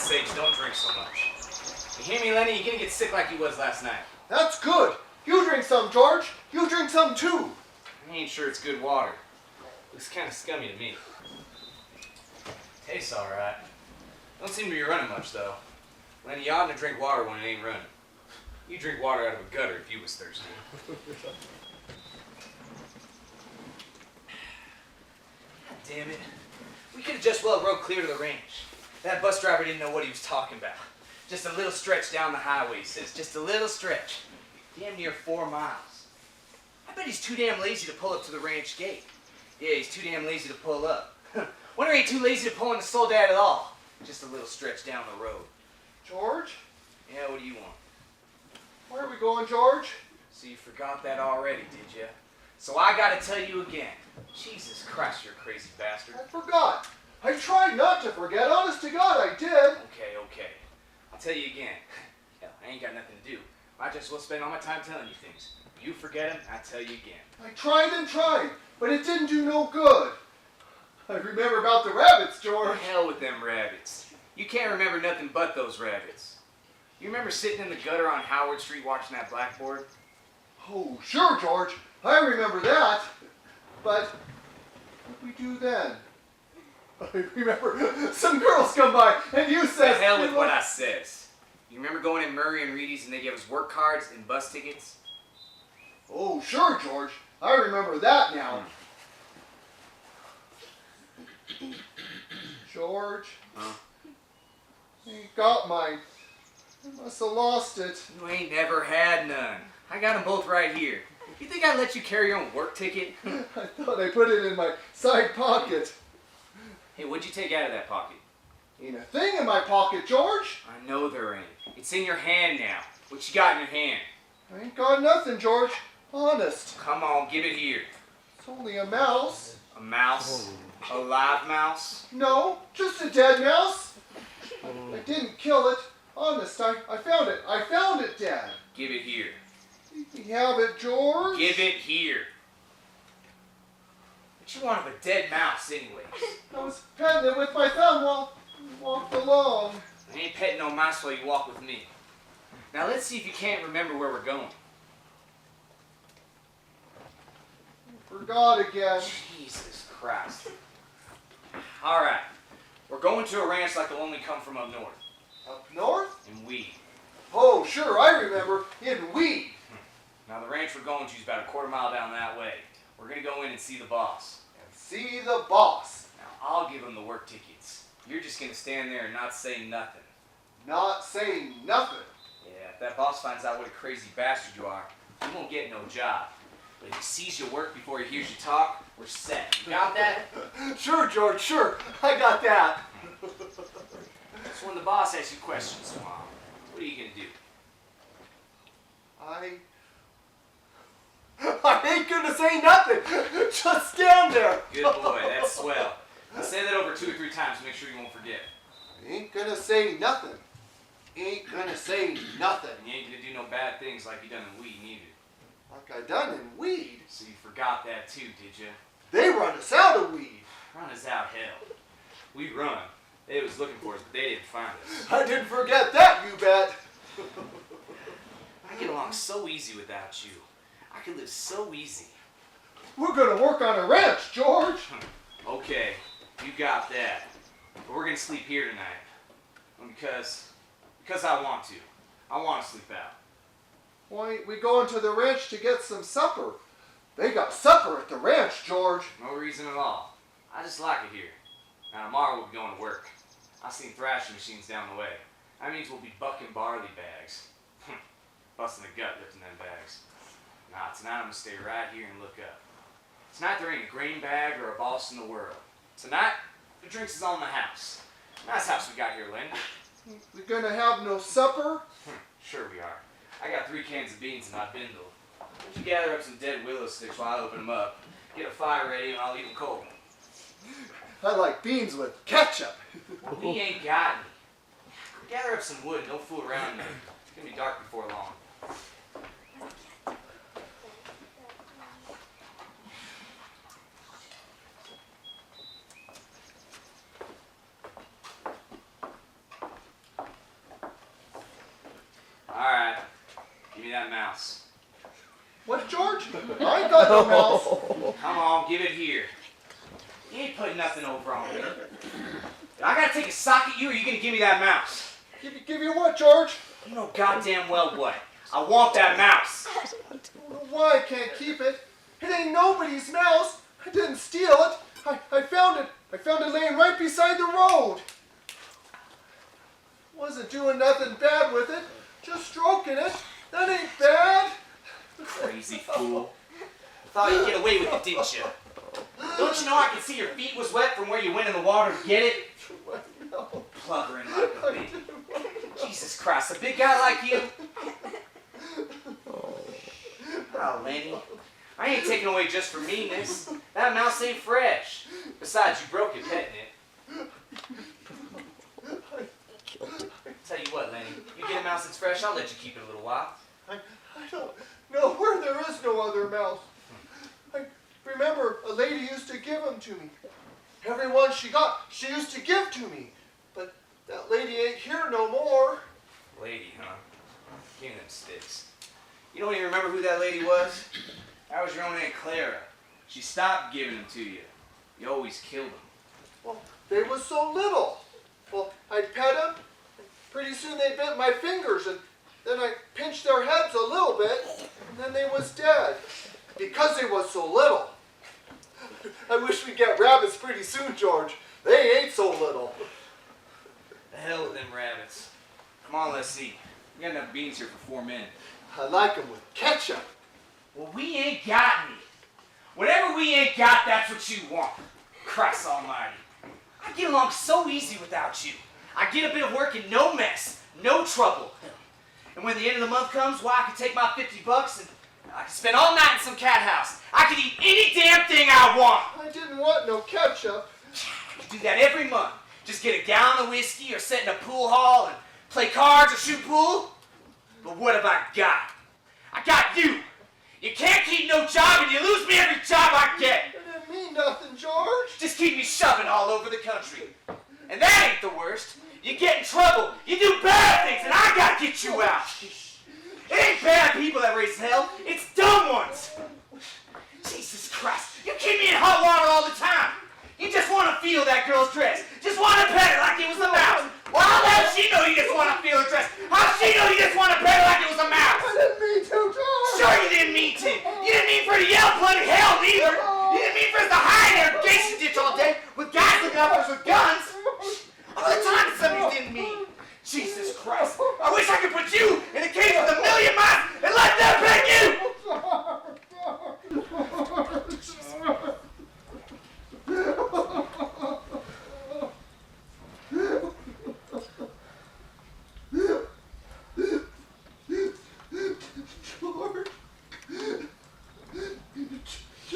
sakes, don't drink so much. You hear me, Lenny? You're gonna get sick like you was last night. That's good. You drink some, George. You drink some too. I ain't sure it's good water. Looks kind of scummy to me. Tastes alright. Don't seem to be running much, though. Lenny, you ought to drink water when it ain't running. You drink water out of a gutter if you was thirsty. God damn it. We could have just well rode clear to the range. That bus driver didn't know what he was talking about. Just a little stretch down the highway, he says. Just a little stretch. Damn near 4 miles. I bet he's too damn lazy to pull up to the ranch gate. Yeah, he's too damn lazy to pull up. Wonder he ain't too lazy to pull in the Soledad at all. Just a little stretch down the road. George? Yeah, what do you want? Where are we going, George? So you forgot that already, did you? So I gotta tell you again. Jesus Christ, you're a crazy bastard. I forgot. I tried not to forget. Honest to God, I did. Okay. I'll tell you again. Hell, I ain't got nothing to do. Might just well spend all my time telling you things. You forget them, I tell you again. I tried and tried, but it didn't do no good. I remember about the rabbits, George. The hell with them rabbits. You can't remember nothing but those rabbits. You remember sitting in the gutter on Howard Street watching that blackboard? Oh, sure, George. I remember that. But what did we do then? I remember some girls come by and you said... The hell with what I says. You remember going in Murray and Reedy's and they gave us work cards and bus tickets? Oh, sure, George. I remember that now. George? Huh? I ain't got mine. I must have lost it. You ain't never had none. I got them both right here. You think I'd let you carry your own work ticket? I thought I put it in my side pocket. Hey, what'd you take out of that pocket? Ain't a thing in my pocket, George. I know there ain't. It's in your hand now. What you got in your hand? I ain't got nothing, George. Honest. Come on, give it here. It's only a mouse. A mouse? A live mouse? No, just a dead mouse. I didn't kill it. Honest, I found it. I found it, Dad. Give it here. Let me have it, George. Give it here. What you want of a dead mouse, anyways? I was petting it with my thumb while we walked along. I ain't petting no mouse while you walk with me. Now let's see if you can't remember where we're going. Forgot again. Jesus Christ. Alright. We're going to a ranch like the one we come from up north. Up north? In Weed. Oh, sure, I remember. In Weed. Now the ranch we're going to is about a quarter mile down that way. We're going to go in and see the boss. And see the boss. Now I'll give him the work tickets. You're just going to stand there and not say nothing. Not saying nothing. Yeah, if that boss finds out what a crazy bastard you are, you won't get no job. But if he sees your work before he hears you talk, we're set. You got that? Sure, George, sure. I got that. So when the boss asks you questions tomorrow, what are you going to do? I ain't gonna say nothing. Just stand there. Good boy, that's swell. Now say that over 2 or 3 times to make sure you won't forget. Ain't gonna say nothing. Ain't gonna say nothing. And you ain't going to do no bad things like you done in Weed, neither. Like I done in Weed. So you forgot that too, did you? They run us out of Weed. Run us out, hell. We run. They was looking for us, but they didn't find us. I didn't forget that, you bet. I get along so easy without you. I can live so easy. We're gonna work on a ranch, George. Okay, you got that. But we're gonna sleep here tonight. Because I want to. I want to sleep out. Why ain't we going to the ranch to get some supper? They got supper at the ranch, George. No reason at all. I just like it here. Now tomorrow we'll be going to work. I've seen thrashing machines down the way. That means we'll be bucking barley bags. Busting the gut lifting them bags. Nah, tonight I'm gonna stay right here and look up. Tonight there ain't a grain bag or a boss in the world. Tonight, the drinks is all in the house. Nice house we got here, Lynn. We gonna have no supper? Sure we are. I got 3 cans of beans in my bindle. Why don't you gather up some dead willow sticks while I open them up? Get a fire ready and I'll eat them cold. I like beans with ketchup. We ain't got any. Gather up some wood and don't fool around in there. It's gonna be dark before long. me that mouse. What, George? I ain't got no mouse. Come on, give it here. You ain't putting nothing over on me. I gotta take a sock at you, or you gonna give me that mouse? Give you what, George? You know goddamn well what. I want that mouse. I don't know why I can't keep it. It ain't nobody's mouse. I didn't steal it. I found it. I found it laying right beside the road. Wasn't doing nothing bad with it. Just stroking it. That ain't bad. Crazy fool. Thought you'd get away with it, didn't you? Don't you know I could see your feet was wet from where you went in the water to get it? No. Blubbering like a baby. Jesus Christ, a big guy like you? Oh, Lenny. I ain't taking away just for meanness. That mouse ain't fresh. Besides, you broke it petting it. Tell you what, Lenny. You get a mouse that's fresh, I'll let you keep it a little while. I don't know where there is no other mouse. I remember a lady used to give them to me. Every one she got, she used to give to me. But that lady ain't here no more. Lady, huh? Give me them sticks. You don't even remember who that lady was? That was your own Aunt Clara. She stopped giving them to you. You always killed them. Well, they was so little. Well, I'd pet them. Pretty soon they bit my fingers, and then I pinched their heads a little bit, and then they was dead. Because they was so little. I wish we'd get rabbits pretty soon, George. They ain't so little. The hell with them rabbits. Come on, let's eat. We got enough beans here for 4 men. I like them with ketchup. Well, we ain't got any. Whatever we ain't got, that's what you want. Christ almighty. I get along so easy without you. I get a bit of work and no mess, no trouble. And when the end of the month comes, why, I can take my 50 bucks and I can spend all night in some cat house. I can eat any damn thing I want. I didn't want no ketchup. I can do that every month. Just get a gallon of whiskey or sit in a pool hall and play cards or shoot pool. But what have I got? I got you. You can't keep no job and you lose me every job I get. It didn't mean nothing, George. Just keep me shoving all over the country. And that ain't the worst. You get in trouble. You do bad things and I gotta get you out. It ain't bad people that raise hell. It's dumb ones. Jesus Christ. You keep me in hot water all the time. You just want to feel that girl's dress. Just want to pet her like it was a mouse. Well, how does she know you just want to feel her dress? How'd she know you just want to pet her like it was a mouse? I didn't mean to, George. Sure you didn't mean to. You didn't mean for her to yell bloody hell neither. You didn't mean for us to hide in her gation ditch all day with guys looking up for us with guns. All the time somebody didn't mean. Jesus Christ. I wish I could put you in a cage with 1 million mice and let them pet you.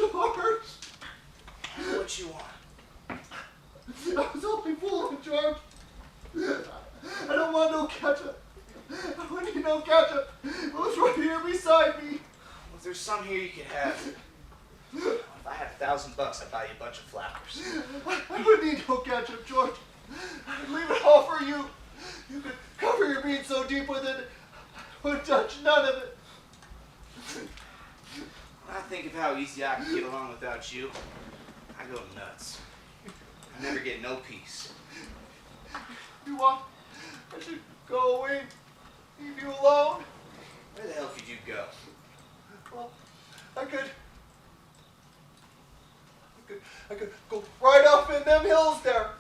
George. What you want? I was only fooling, George. I don't want no ketchup. I don't need no ketchup. It was right here beside me. Well, if there's some here you could have. If I had $1,000 I'd buy you a bunch of flowers. I wouldn't need no ketchup, George. I'd leave it all for you. You could cover your beans so deep with it, I wouldn't touch none of it. When I think of how easy I can get along without you, I go nuts. I never get no peace. You want I should go away, leave you alone? Where the hell could you go? Well, I could go right up in them hills there.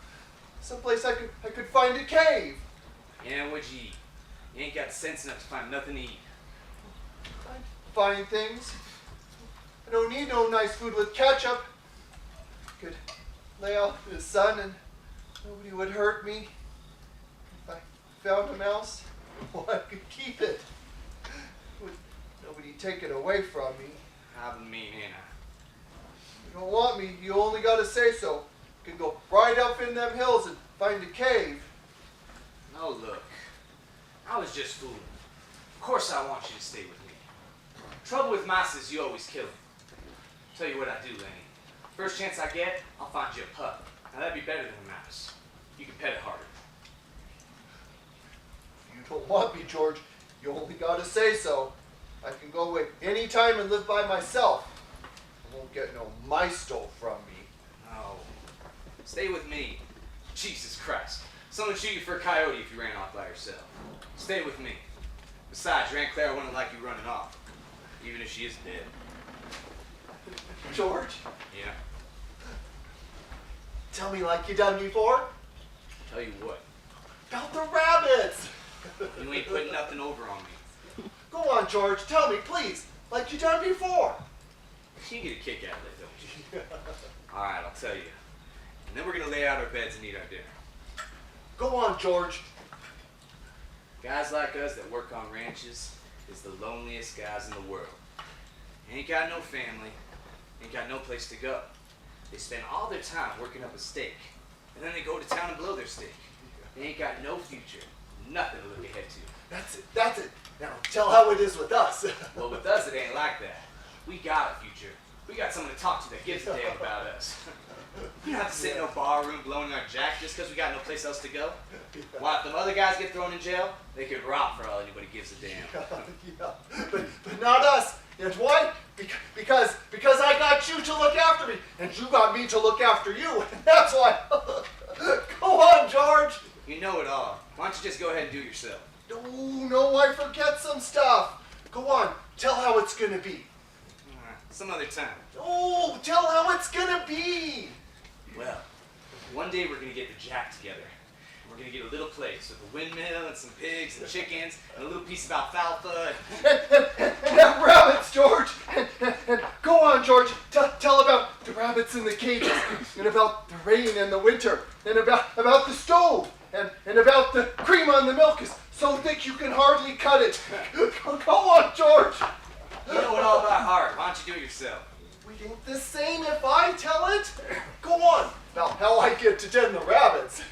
Someplace I could find a cave. Yeah, what'd you eat? You ain't got sense enough to find nothing to eat. I'd find things. I don't need no nice food with ketchup. I could lay out in the sun and nobody would hurt me. If I found a mouse, well, I could keep it. Would nobody take it away from me. I mean, ain't I? You don't want me, you only gotta say so. You can go right up in them hills and find a cave. No, look. I was just fooling. Of course I want you to stay with me. Trouble with mice is you always kill them. Tell you what I do, Lenny. First chance I get, I'll find you a pup. Now that'd be better than a mouse. You can pet it harder. You don't want me, George. You only gotta say so. I can go away any time and live by myself. You won't get no mice stole from me. No. Stay with me. Jesus Christ. Someone shoot you for a coyote if you ran off by yourself. Stay with me. Besides, your Aunt Clara wouldn't like you running off, even if she is dead. George, Yeah? tell me like you done before. Tell you what. About the rabbits. You ain't putting nothing over on me. Go on, George. Tell me, please, like you done before. You get a kick out of it, don't you? All right, I'll tell you. And then we're going to lay out our beds and eat our dinner. Go on, George. Guys like us that work on ranches is the loneliest guys in the world. Ain't got no family, ain't got no place to go. They spend all their time working up a stake, and then they go to town and blow their stake. They ain't got no future, nothing to look ahead to. That's it. Now tell how it is with us. Well, with us, it ain't like that. We got a future. We got someone to talk to that gives a damn about us. We don't have to sit in no bar room blowing our jack just because we got no place else to go. Why, if them other guys get thrown in jail, they could rot for all anybody gives a damn. Yeah. But not us. And why? Because I got you to look after me, and you got me to look after you. And that's why. Go on, George. You know it all. Why don't you just go ahead and do it yourself? No, I forget some stuff. Go on, tell how it's gonna be. All right, some other time. Oh, tell how it's gonna be. Well, one day we're gonna get the jack together. We're gonna get a little place with a windmill and some pigs and chickens and a little piece of alfalfa. And have rabbits, George. And go on, George. Tell about the rabbits in the cages, and about the rain and the winter, and about the stove, and about the cream on the milk is so thick you can hardly cut it. Go on, George. You know it all by heart. Why don't you do it yourself? We ain't the same if I tell it. Go on. Now, how I get to tend the rabbits.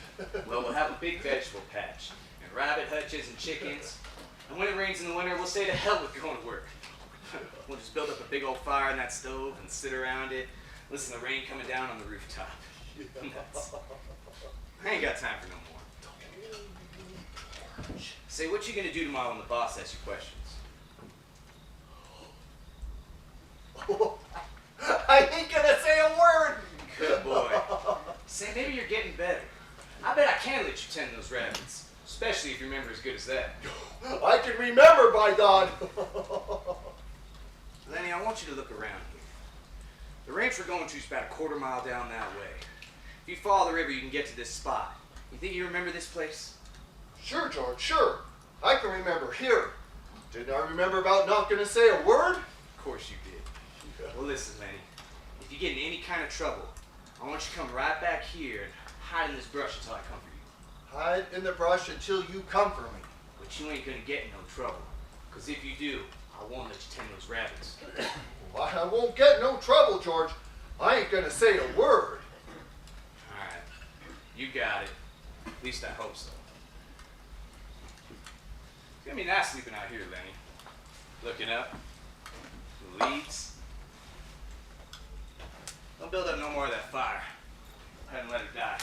Well, we'll have a big vegetable patch, and rabbit hutches and chickens. And when it rains in the winter, we'll say to hell with going to work. We'll just build up a big old fire in that stove and sit around it, listen to the rain coming down on the rooftop. Nuts. I ain't got time for no more. Say, what you gonna do tomorrow when the boss asks you questions? I ain't gonna say a word. Good boy. Say, maybe you're getting better. I bet I can let you tend those rabbits, especially if you remember as good as that. I can remember, by God. Lenny, I want you to look around here. The ranch we're going to is about a quarter mile down that way. If you follow the river, you can get to this spot. You think you remember this place? Sure, George, sure. I can remember here. Didn't I remember about not gonna say a word? Of course you did. Well, listen, Lenny. If you get in any kind of trouble, I want you to come right back here and hide in this brush until I come for you. Hide in the brush until you come for me. But you ain't gonna get in no trouble. Because if you do, I won't let you tend those rabbits. Well, I won't get no trouble, George. I ain't gonna say a word. Alright. You got it. At least I hope so. It's gonna be nice sleeping out here, Lenny. Looking up. The leaves. Don't build up no more of that fire. I hadn't let it die.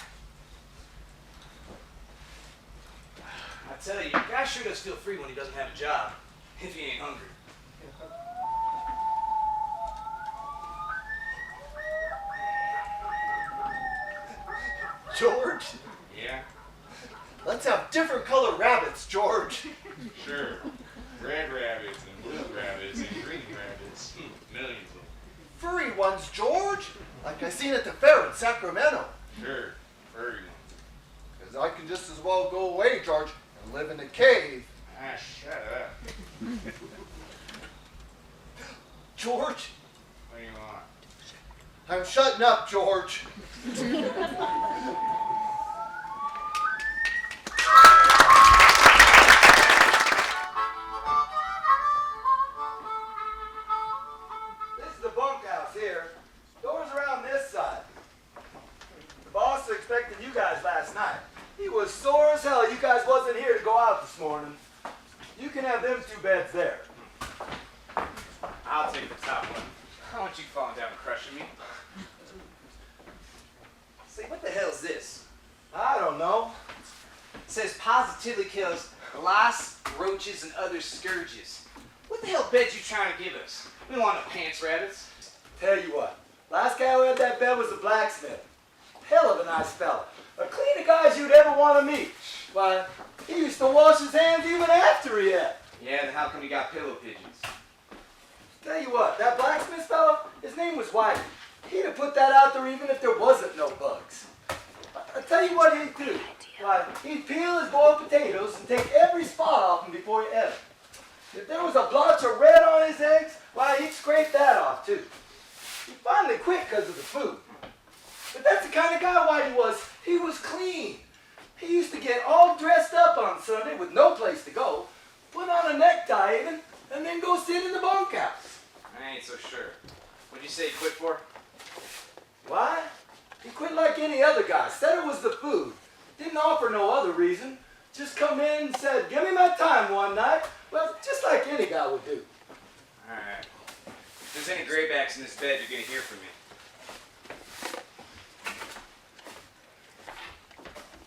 I tell you, a guy sure does feel free when he doesn't have a job, if he ain't hungry. George, Yeah? let's have different color rabbits, George. Sure. Red rabbits and blue rabbits and green rabbits. Millions of them. Furry ones, George. Like I seen at the fair in Sacramento. Sure. Furry ones. Because I can just as well go away, George, and live in a cave. Ah, shut up. George, What do you want? I'm shutting up, George. This is the bunkhouse here. Doors around this side. The boss expected you guys last night. He was sore as hell you guys wasn't here to go out this morning. You can have them 2 beds there. I'll take the top one. I want you falling down and crushing me. Say, what the hell is this? I don't know. It says positively kills lice, roaches, and other scourges. What the hell bed you trying to give us? We don't want no pants rabbits. Tell you what, last guy who had that bed was the blacksmith. Hell of a nice fella. A cleaner guy as you'd ever want to meet. Why, he used to wash his hands even after he ate. Yeah, then how come you got pillow pigeons? Tell you what, that blacksmith fella, his name was Whitey. He'd have put that out there even if there wasn't no bugs. I tell you what he'd do. Why, he'd peel his boiled potatoes and take every spot off them before he ate them. If there was a blotch of red on his eggs, why, he'd scrape that off too. He finally quit because of the food. But that's the kind of guy Whitey was. He was clean. He used to get all dressed up on Sunday with no place to go, put on a necktie even, and then go sit in the bunkhouse. I ain't so sure. What'd you say he quit for? Why? He quit like any other guy. Said it was the food. Didn't offer no other reason. Just come in and said, give me my time one night. Well, just like any guy would do. Alright. If there's any graybacks in this bed, you're gonna hear from me.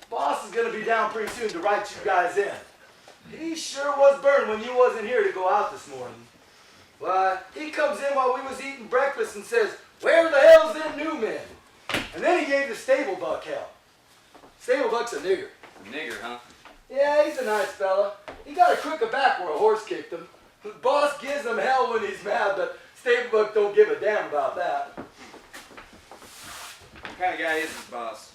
Boss is going to be down pretty soon to write you guys in. He sure was burned when you wasn't here to go out this morning. Why, he comes in while we was eating breakfast and says, where the hell's them new men? And then he gave the stable buck hell. Stable buck's a nigger. A nigger, huh? Yeah, he's a nice fella. He got a crooked back where a horse kicked him. The boss gives him hell when he's mad, but stable buck don't give a damn about that. What kind of guy is this boss?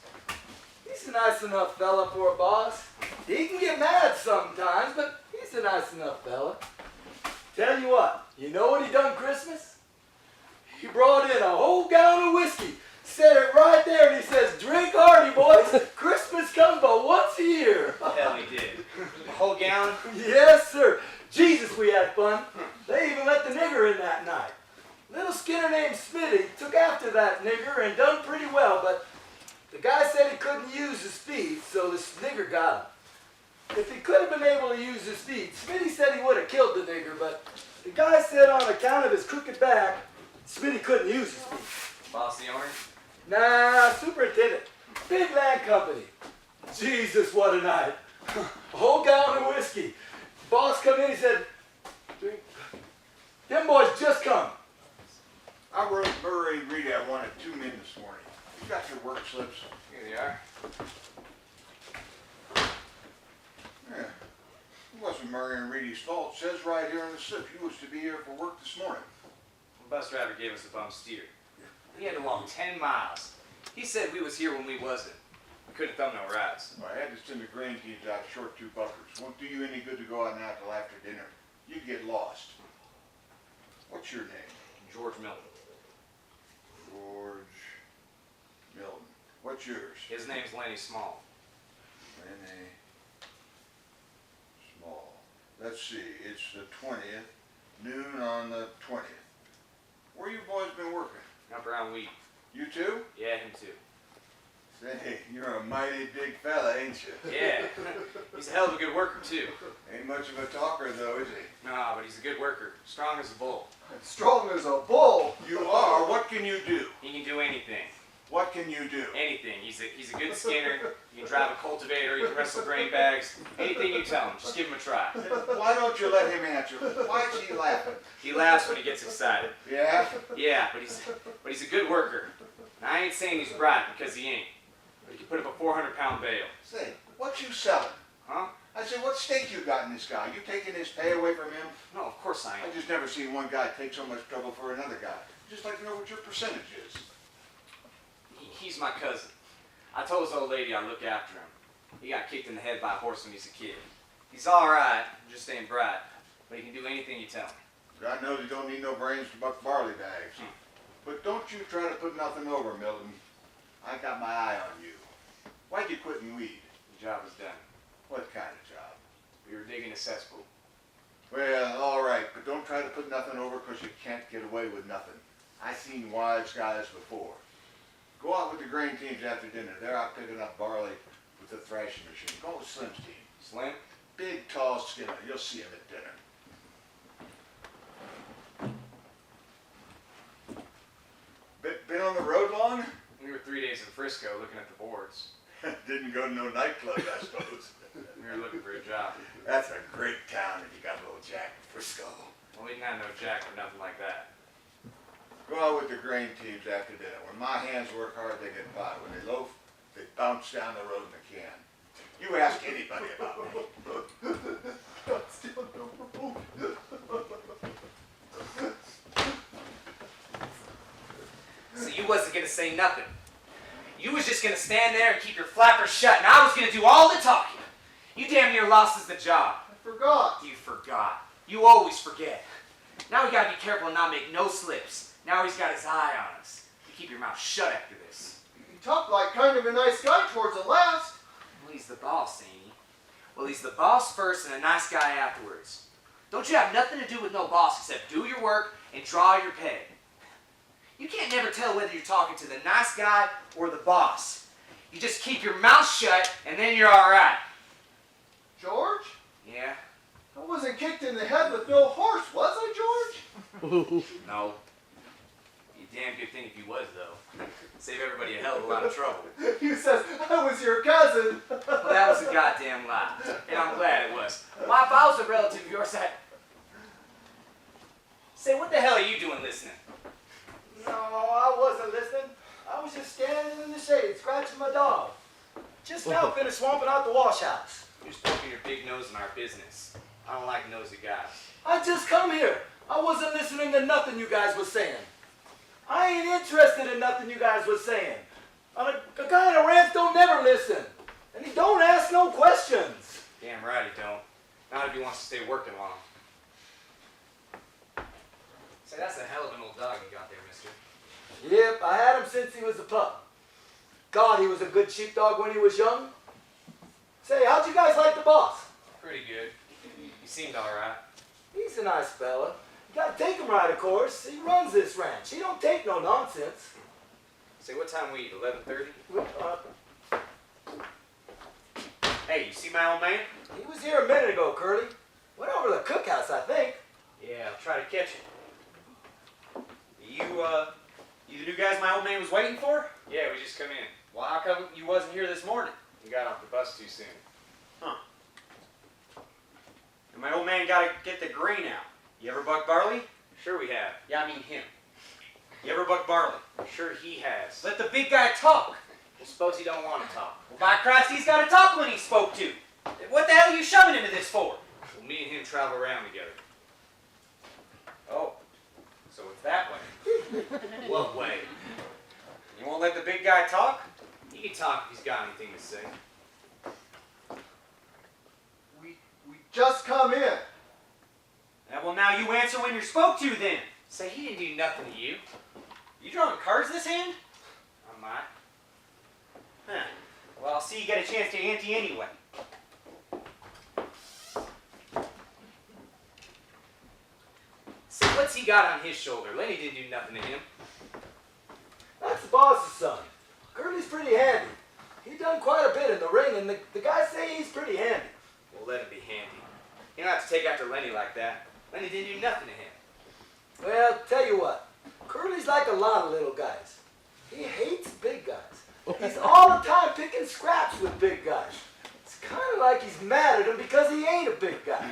He's a nice enough fella for a boss. He can get mad sometimes, but he's a nice enough fella. Tell you what, you know what he done Christmas? He brought in a whole gallon of whiskey, set it right there, and he says, drink hearty, boys. Christmas comes but once a year. Hell, he did. A whole gallon? Yes, sir. Jesus, we had fun. They even let the nigger in that night. Little Skinner named Smitty took after that nigger and done pretty well, but the guy said he couldn't use his feet, so this nigger got him. If he could have been able to use his feet, Smitty said he would have killed the nigger, but the guy said on account of his crooked back, Smitty couldn't use his feet. Boss the owner? Nah, superintendent. Big land company. Jesus, what a night. A whole gallon of whiskey. Boss come in, he said, drink. Them boys just come. I wrote Murray and Rita I wanted 2 men this morning. You got your work slips? Here they are. Yeah. It wasn't Murray and Rita's fault. It says right here on the slip you was to be here for work this morning. The bus driver gave us a bum steer. He had to walk 10 miles. He said we was here when we wasn't. We couldn't thumb no rides. Well, I had to send the grandkids out short 2 buckers. Won't do you any good to go out now till after dinner. You'd get lost. What's your name? George Milton. George Milton. What's yours? His name's Lenny Small. Lenny Small. Let's see, it's the 20th, noon on the 20th. Where you boys been working? Up around wheat. You too? Yeah, him too. Say, you're a mighty big fella, ain't you? Yeah. He's a hell of a good worker too. Ain't much of a talker though, is he? Nah, but he's a good worker. Strong as a bull. Strong as a bull. You are. What can you do? He can do anything. What can you do? Anything. He's a good skinner. He can drive a cultivator. He can wrestle grain bags. Anything you tell him, just give him a try. Why don't you let him answer? Why is he laughing? He laughs when he gets excited. Yeah? Yeah, but he's a good worker. Now, I ain't saying he's bright because he ain't. But he can put up a 400-pound bale. Say, what you selling? Huh? I said, what stake you got in this guy? You taking his pay away from him? No, of course I I ain't. just never seen one guy take so much trouble for another guy. Just like to know what your percentage is. He's my cousin. I told his old lady I'd look after him. He got kicked in the head by a horse when he's a kid. He's all right, just ain't bright. But he can do anything you tell him. God knows he don't need no brains to buck barley bags. But don't you try to put nothing over, Milton. I got my eye on you. Why'd you quit and weed? The job was done. What kind of job? We were digging a cesspool. Well, all right, but don't try to put nothing over because you can't get away with nothing. I seen wise guys before. Go out with the grain teams after dinner. They're out picking up barley with the thrashing machine. Go with Slim's team. Slim? Big, tall Skinner. You'll see him at dinner. Been on the road long? We were 3 days in Frisco looking at the boards. Didn't go to no nightclub, I suppose. We were looking for a job. That's a great town if you got a little Jack Frisco. Well, we didn't have no jack or nothing like that. Go out with the grain teams after dinner. When my hands work hard, they get by. When they loaf, they bounce down the road in a can. You ask anybody about me. So you wasn't gonna say nothing. You was just gonna stand there and keep your flappers shut, and I was gonna do all the talking. You damn near lost us the job. I forgot. You forgot. You always forget. Now we gotta be careful and not make no slips. Now he's got his eye on us. You keep your mouth shut after this. You talk like kind of a nice guy towards the last. Well, he's the boss, ain't he? Well, he's the boss first and a nice guy afterwards. Don't you have nothing to do with no boss except do your work and draw your pay. You can't never tell whether you're talking to the nice guy or the boss. You just keep your mouth shut and then you're all right. George? Yeah? I wasn't kicked in the head with no horse, was I, George? No. You damn good thing if you was, though. Save everybody a hell of a lot of trouble. You said I was your cousin. Well, that was a goddamn lie. And I'm glad it was. Why, if I was a relative of yours, Say, what the hell are you doing listening? No, I wasn't listening. I was just standing in the shade, scratching my dog. Just now finished swamping out the wash house. You're just poking your big nose in our business. I don't like nosy guys. I just come here. I wasn't listening to nothing you guys was saying. I ain't interested in nothing you guys was saying. A guy in a ranch don't never listen. And he don't ask no questions. Damn right he don't. Not if he wants to stay working long. Say, that's a hell of an old dog you got there, mister. Yep, I had him since he was a pup. God, he was a good sheepdog when he was young. Say, how'd you guys like the boss? Pretty good. He seemed all right. He's a nice fella. You gotta take him right, of course. He runs this ranch. He don't take no nonsense. Say, what time we eat? 11:30? Uh, Hey, you see my old man? He was here a minute ago, Curly. Went over to the cookhouse, I think. Yeah, I'll try to catch him. You the new guys my old man was waiting for? Yeah, we just come in. Well, how come you wasn't here this morning? We got off the bus too soon. And my old man gotta get the grain out. You ever buck barley? Sure we have. Yeah, I mean him. You ever buck barley? Sure he has. Let the big guy talk. Well, suppose he don't want to talk. Well, by Christ, he's gotta talk when he spoke to. What the hell are you shoving into this for? Well, me and him travel around together. Oh, so it's that way. What way? You won't let the big guy talk? He can talk if he's got anything to say. We just come in. Well, now you answer when you're spoke to then. Say, he didn't do nothing to you. You drawing cards this hand? I might. Huh. Well, I'll see you get a chance to ante anyway. Say, what's he got on his shoulder? Lenny didn't do nothing to him. That's the boss's son. Curly's pretty handy. He done quite a bit in the ring, and the guys say he's pretty handy. Well, let him be handy. You don't have to take after Lenny like that. Lenny didn't do nothing to him. Well, tell you what, Curly's like a lot of little guys. He hates big guys. He's all the time picking scraps with big guys. It's kind of like he's mad at him because he ain't a big guy.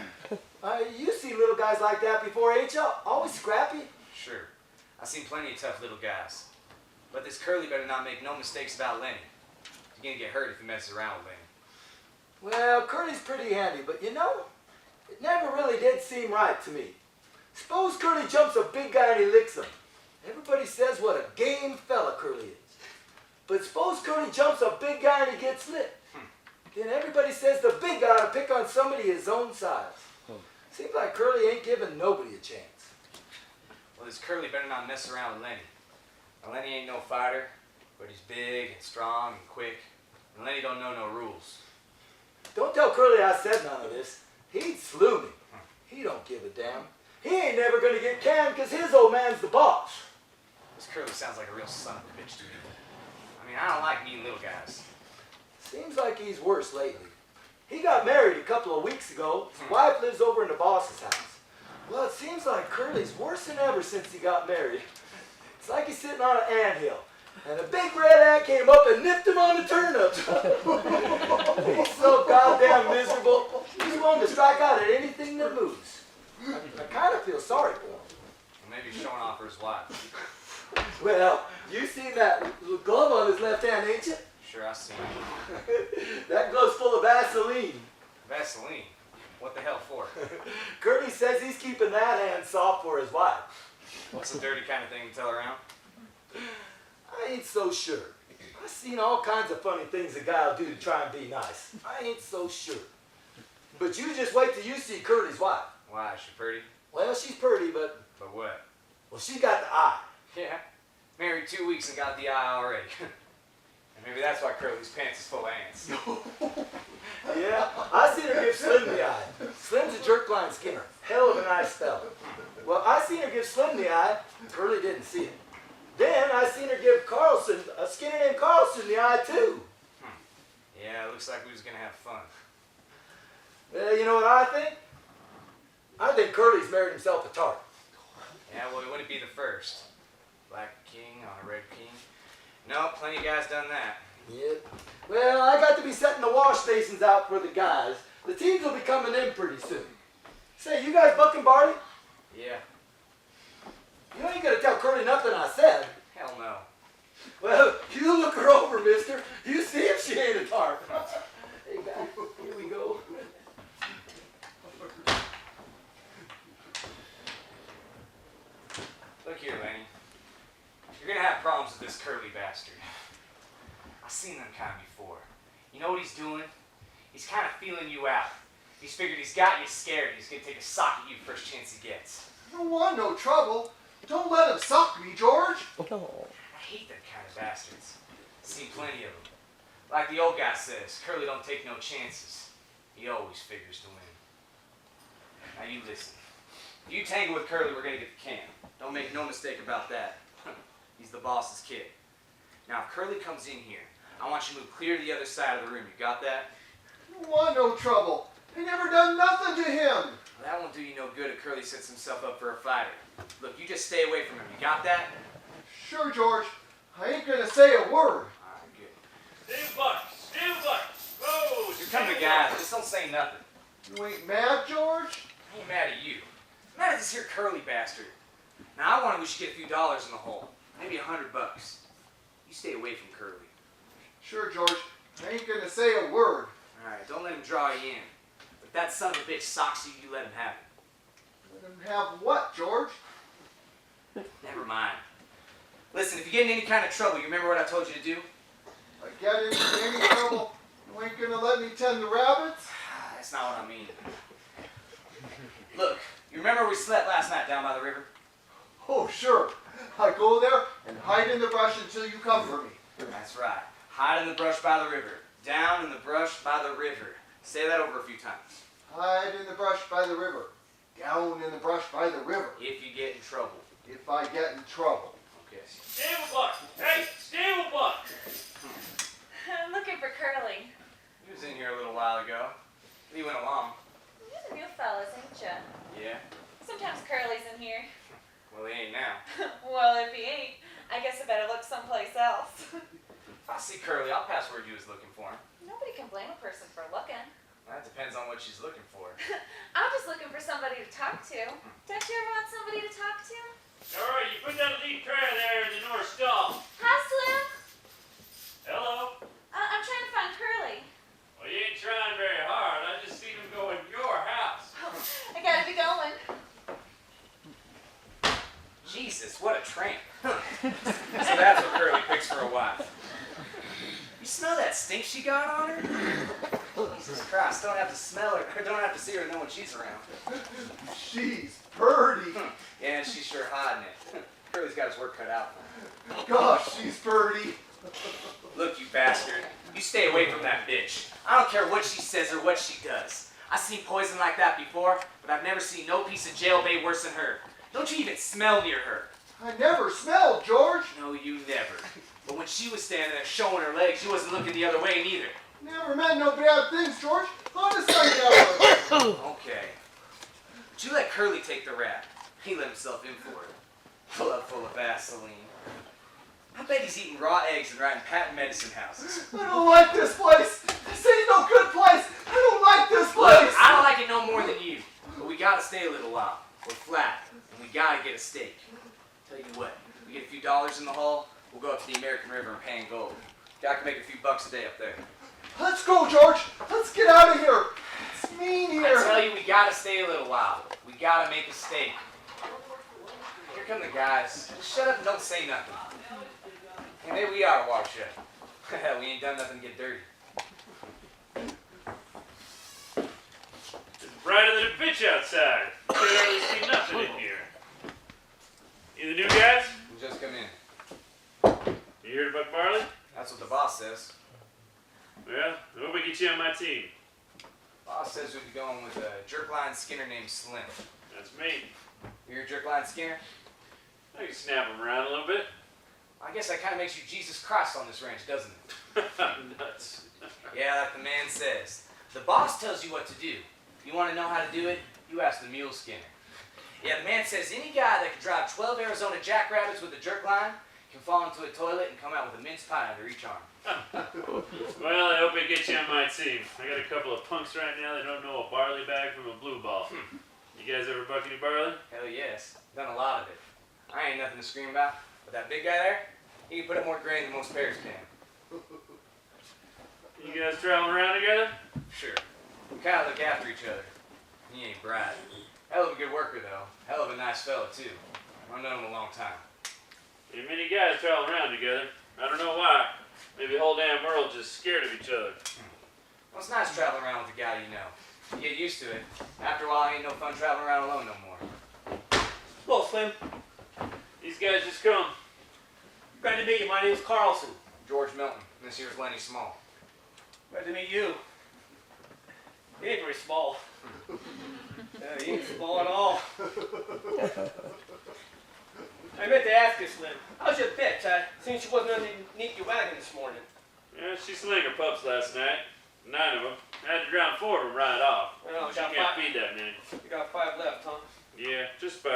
You see little guys like that before, ain't you? Always scrappy. Sure. I've seen plenty of tough little guys. But this Curly better not make no mistakes about Lenny. He's gonna get hurt if he messes around with Lenny. Well, Curly's pretty handy, but you know, it never really did seem right to me. Suppose Curly jumps a big guy and he licks him. Everybody says what a game fella Curly is. But suppose Curly jumps a big guy and he gets licked. Then everybody says the big guy ought to pick on somebody his own size. Seems like Curly ain't giving nobody a chance. Well, this Curly better not mess around with Lenny. Now, Lenny ain't no fighter, but he's big and strong and quick. And Lenny don't know no rules. Don't tell Curly I said none of this. He'd slew me. He don't give a damn. He ain't never gonna get canned because his old man's the boss. This Curly sounds like a real son of a bitch to me. I mean, I don't like mean little guys. Seems like he's worse lately. He got married a couple of weeks ago. His wife lives over in the boss's house. Well, it seems like Curly's worse than ever since he got married. It's like he's sitting on an anthill. And a big red ant came up and nipped him on the turnips. He's so goddamn miserable. He's willing to strike out at anything that moves. I kind of feel sorry for him. Maybe he's showing off for his wife. Well, you seen that little glove on his left hand, ain't you? Sure, I seen it. That glove's full of Vaseline. Vaseline? What the hell for? Curly says he's keeping that hand soft for his wife. What's the dirty kind of thing to tell around? I ain't so sure. I've seen all kinds of funny things a guy'll do to try and be nice. I ain't so sure. But you just wait till you see Curly's wife. Why, is she pretty? Well, she's pretty, but, But what? well, she's got the eye. Yeah. Married 2 weeks and got the eye already. And maybe that's why Curly's pants is full of ants. Yeah, I seen her give Slim the eye. Slim's a jerk-line skinner. Hell of a nice fella. Well, I seen her give Slim the eye. Curly didn't see it. Then I seen her give Carlson, a skinner named Carlson, the eye too. Yeah, it looks like we was gonna have fun. Well, you know what I think? I think Curly's married himself a tart. Yeah, well, he wouldn't be the first. Black king on a red king. No, plenty of guys done that. Yep. Well, I got to be setting the wash stations out for the guys. The teams will be coming in pretty soon. Say, you guys bucking barley? Yeah. You ain't gonna tell Curly nothing I said. Hell no. Well, you look her over, mister. You see if she ain't a tart. Hey, guys, here we go. Look here, Lenny. You're gonna have problems with this Curly bastard. I've seen them kind before. You know what he's doing? He's kind of feeling you out. He's figured he's got you scared. He's gonna take a sock at you first chance he gets. I don't want no trouble. Don't let him suck me, George. I hate them kind of bastards. Seen plenty of them. Like the old guy says, Curly don't take no chances. He always figures to win. Now you listen. If you tangle with Curly, we're gonna get the can. Don't make no mistake about that. He's the boss's kid. Now, if Curly comes in here, I want you to move clear to the other side of the room. You got that? I don't want no trouble. I never done nothing to him. Well, that won't do you no good if Curly sets himself up for a fighter. Look, you just stay away from him. You got that? Sure, George. I ain't gonna say a word. All right, good. Steinbeck! Whoa! You're kind of a guy. Just don't say nothing. You ain't mad, George? I ain't mad at you. I'm mad at this here Curly bastard. Now, I wanted we should get a few dollars in the hole. Maybe $100. You stay away from Curly. Sure, George. I ain't gonna say a word. All right, don't let him draw you in. If that son of a bitch socks you, you let him have it. Let him have what, George? Never mind. Listen, if you get in any kind of trouble, you remember what I told you to do? If I get into any trouble, you ain't gonna let me tend the rabbits? That's not what I mean. Look, you remember we slept last night down by the river? Oh, sure. I go there and hide in the brush until you come for me. That's right. Hide in the brush by the river. Down in the brush by the river. Say that over a few times. Hide in the brush by the river. Down in the brush by the river. If you get in trouble. If I get in trouble. Okay. Steinbeck! Hey, Steinbeck! I'm looking for Curly. He was in here a little while ago. He went along. You're the new fellas, ain't ya? Yeah. Sometimes Curly's in here. Well, he ain't now. Well, if he ain't, I guess I better look someplace else. If I see Curly, I'll pass word you was looking for him. Nobody can blame a person for looking. That depends on what she's looking for. I'm just looking for somebody to talk to. Don't you ever want somebody to talk to? All right, you put that lead tray there in the north stall. Hi, Slim. Hello? I'm trying to find Curly. Well, you ain't trying very hard. I just seen him go in your house. I gotta be going. Jesus, what a tramp. So that's what Curly picks for a wife. You smell that stink she got on her? Jesus Christ, don't have to smell her, or don't have to see her to know when she's around. She's purty. Yeah, and she's sure hiding it. Curly's got his work cut out for him. Gosh, she's purty. Look, you bastard, you stay away from that bitch. I don't care what she says or what she does. I've seen poison like that before, but I've never seen no piece of jailbait worse than her. Don't you even smell near her. I never smelled, George. No, you never. But when she was standing there showing her legs, she wasn't looking the other way neither. Never meant no bad things, George. Honest, I never. Okay. But you let Curly take the rap. He let himself in for it. Glove full of Vaseline. I bet he's eating raw eggs and writing patent medicine houses. I don't like this place. This ain't no good place. I don't like this Look, place. I don't like it no more than you. But we gotta stay a little while. We're flat. gotta get a steak. Tell you what, we get a few dollars in the hole, we'll go up to the American River and pan gold. Guy can make a few bucks a day up there. Let's go, George. Let's get out of here. It's mean here. I tell you, we gotta stay a little while. We gotta make a steak. Here come the guys. Just shut up and don't say nothing. And there we are, watershed. We ain't done nothing to get dirty. It's brighter than a bitch outside. You can hardly see nothing in here. You the new guys? We just come in. You heard about Barley? That's what the boss says. Well, I hope I get you on my team. Boss says we'd be going with a jerkline skinner named Slim. That's me. You're a jerkline skinner? I can snap him around a little bit. I guess that kind of makes you Jesus Christ on this ranch, doesn't it? Nuts. Yeah, like the man says. The boss tells you what to do. You want to know how to do it? You ask the mule skinner. Yeah, the man says any guy that can drive 12 Arizona jackrabbits with a jerk line can fall into a toilet and come out with a mince pie under each arm. Well, I hope I get you on my team. I got a couple of punks right now that don't know a barley bag from a blue ball. You guys ever buck any barley? Hell yes. Done a lot of it. I ain't nothing to scream about. But that big guy there, he can put up more grain than most bears can. You guys traveling around together? Sure. We kind of look after each other. He ain't bright. Hell of a good worker, though. Hell of a nice fella, too. I've known him a long time. Ain't many guys travel around together. I don't know why. Maybe the whole damn world's just scared of each other. Well, it's nice traveling around with a guy you know. You get used to it. After a while, ain't no fun traveling around alone no more. Hello, Slim. These guys just come. Glad to meet you. My name's Carlson. George Milton. And this here's Lenny Small. Glad to meet you. He ain't very small. He ain't small at all. I meant to ask you, Slim. How's your bitch? I seen she wasn't underneath your wagon this morning. Yeah, she sling her pups last night. 9 of them. I had to drown 4 of them right off. Well, She can't feed that many. You got 5 left, huh? Yeah, just 5.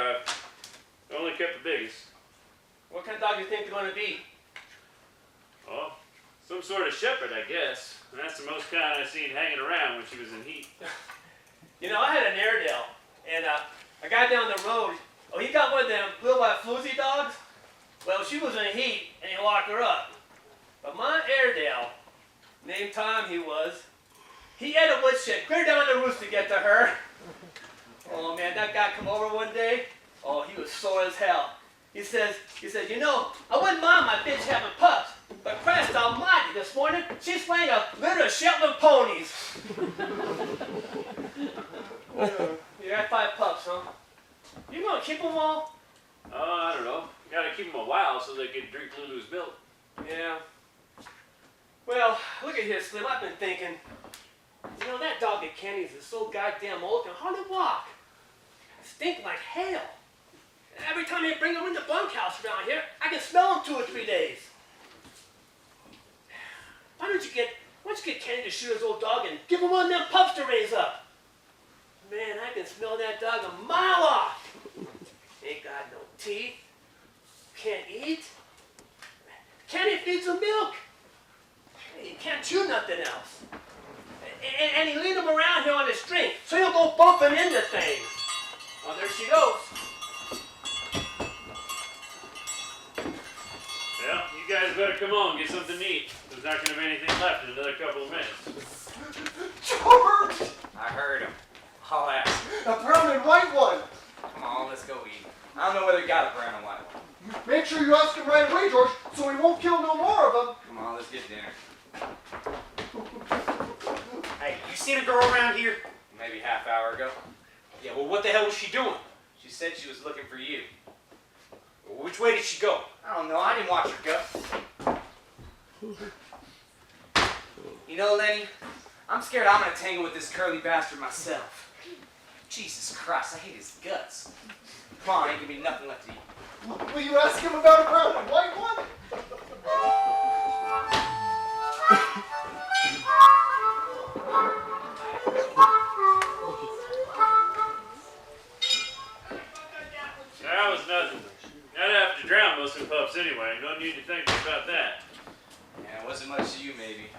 Only kept the biggest. What kind of dog do you think they're going to be? Oh, some sort of shepherd, I guess. And that's the most kind I seen hanging around when she was in heat. You know, I had an Airedale, and a guy down the road, he got one of them little floozy dogs. Well, she was in heat, and he locked her up. But my Airedale, named Tom he had a woodshed clear down the roost to get to her. Oh man, that guy come over one day. Oh, he was sore as hell. He says, you know, I wouldn't mind my bitch having pups, but Christ almighty, this morning, she's laying a litter of Shetland ponies. You got 5 pups, huh? You gonna keep them all? Oh, I don't know. Gotta keep them a while so they can drink Lulu's milk. Yeah. Well, look at here, Slim. I've been thinking, you know, that dog at Kenny's is so goddamn old, can hardly walk. Stink like hell. Every time they bring him in the bunkhouse around here, I can smell him 2 or 3 days. Why don't you get Kenny to shoot his old dog and give him one of them pups to raise up? Man, I can smell that dog a mile off. Ain't got no teeth. Can't eat. Kenny feeds him milk. He can't chew nothing else. And he lead him around here on a string, so he'll go bumping into things. Oh, there she goes. Well, you guys better come on, get something to eat. There's not going to be anything left in another couple of minutes. George! I heard him. I'll ask. A brown and white one. Come on, let's go eat. I don't know whether he got a brown and white one. Make sure you ask him right away, George, so we won't kill no more of them. Come on, let's get dinner. Hey, you seen a girl around here? Maybe half hour ago. Yeah, well, what the hell was she doing? She said she was looking for you. Well, which way did she go? I don't know. I didn't watch her go. You know, Lenny, I'm scared I'm going to tangle with this curly bastard myself. Jesus Christ, I hate his guts. Come on, ain't going to be nothing left to eat. Will you ask him about a brown and white one? That was nothing. I'd have to drown most of the pups anyway. No need to think about that. Yeah, it wasn't much to you, maybe.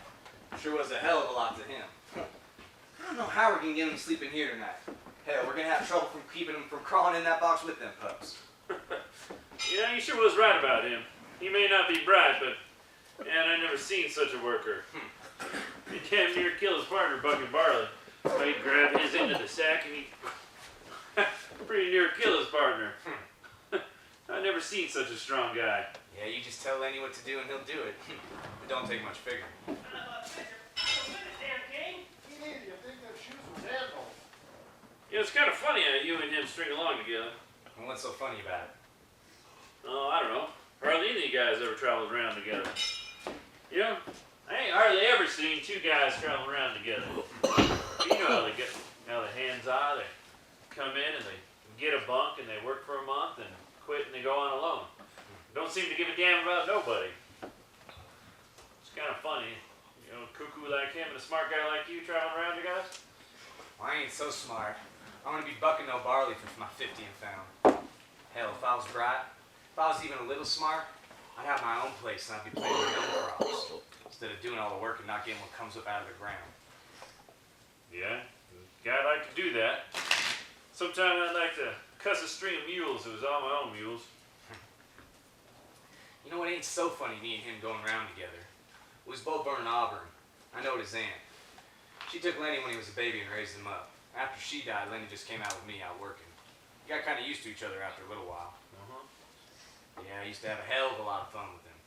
Sure was a hell of a lot to him. I don't know how we're going to get him to sleep in here tonight. Hell, we're gonna have trouble from keeping him from crawling in that box with them pups. Yeah, you sure was right about him. He may not be bright, but man, I never seen such a worker. He damn near killed his partner bucking barley. So he'd grab his end of the sack and he'd pretty near kill his partner. I never seen such a strong guy. Yeah, you just tell Lenny what to do and he'll do it. It don't take much figuring. Damn king. Hey, you think them shoes was handles? Yeah, it's kind of funny how you and him string along together. And what's so funny about it? Oh, I don't know. Hardly any of you guys ever traveled around together. You know, I ain't hardly ever seen two guys travel around together. You know how the hands are. They come in and they get a bunk and they work for a month and quit and they go on alone. Don't seem to give a damn about nobody. It's kind of funny, you know, cuckoo like him and a smart guy like you traveling around together. Well, I ain't so smart. I'm gonna be bucking no barley for my 50 and found. Hell, if I was bright, if I was even a little smart, I'd have my own place and I'd be planting my own crops instead of doing all the work and not getting what comes up out of the ground. Yeah, guy'd like to do that. Sometimes I'd like to cuss a string of mules if it was all my own mules. You know what ain't so funny, me and him going around together? We was both born in Auburn. I knowed his aunt. She took Lenny when he was a baby and raised him up. After she died, Lenny just came out with me out working. We got kind of used to each other after a little while. Yeah, I used to have a hell of a lot of fun with him.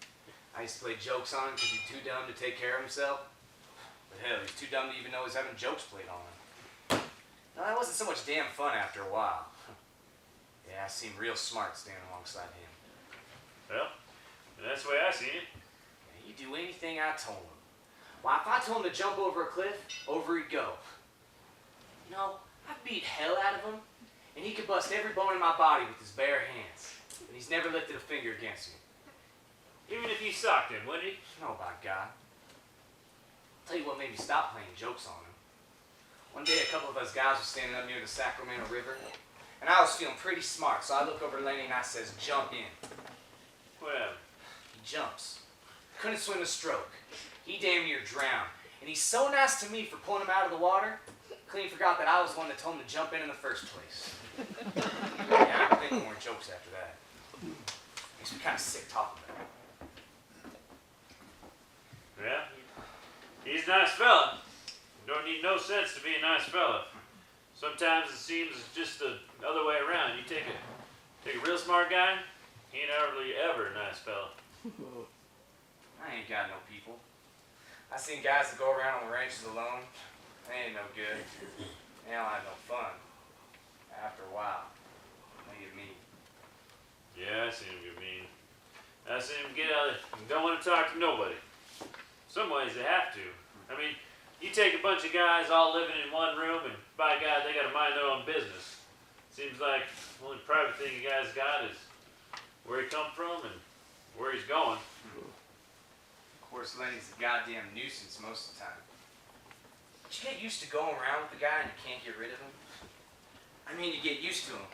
I used to play jokes on him because he's too dumb to take care of himself. But hell, he's too dumb to even know he's having jokes played on him. Now, that wasn't so much damn fun after a while. Yeah, I seemed real smart standing alongside him. Well, that's the way I seen it. Yeah, he'd do anything I told him. Why, if I told him to jump over a cliff, over he'd go. You know, I'd beat hell out of him, and he could bust every bone in my body with his bare hands. And he's never lifted a finger against me. Even if you socked him, wouldn't he? No, by God. I'll tell you what made me stop playing jokes on him. One day, a couple of us guys were standing up near the Sacramento River, and I was feeling pretty smart, so I look over at Lenny and I says, jump in. Well, He jumps. Couldn't swim a stroke. He damn near drowned. And he's so nice to me for pulling him out of the water, clean forgot that I was the one that told him to jump in the first place. Yeah, I don't think more jokes after that. Makes me kind of sick talking about it. yeah, he's a nice fella. Don't need no sense to be a nice fella. Sometimes it seems it's just the other way around. You take a real smart guy, he ain't hardly ever a nice fella. I ain't got no people. I seen guys that go around on the ranches alone. They ain't no good. They don't have no fun. After a while, they get mean. Yeah, I seen him get mean. I seen him get out and don't want to talk to nobody. Some ways they have to. I mean, you take a bunch of guys all living in one room and by God, they got to mind their own business. Seems like the only private thing you guys got is where he come from and where he's going. Of course, Lenny's a goddamn nuisance most of the time. But you get used to going around with the guy and you can't get rid of him. I mean, you get used to him,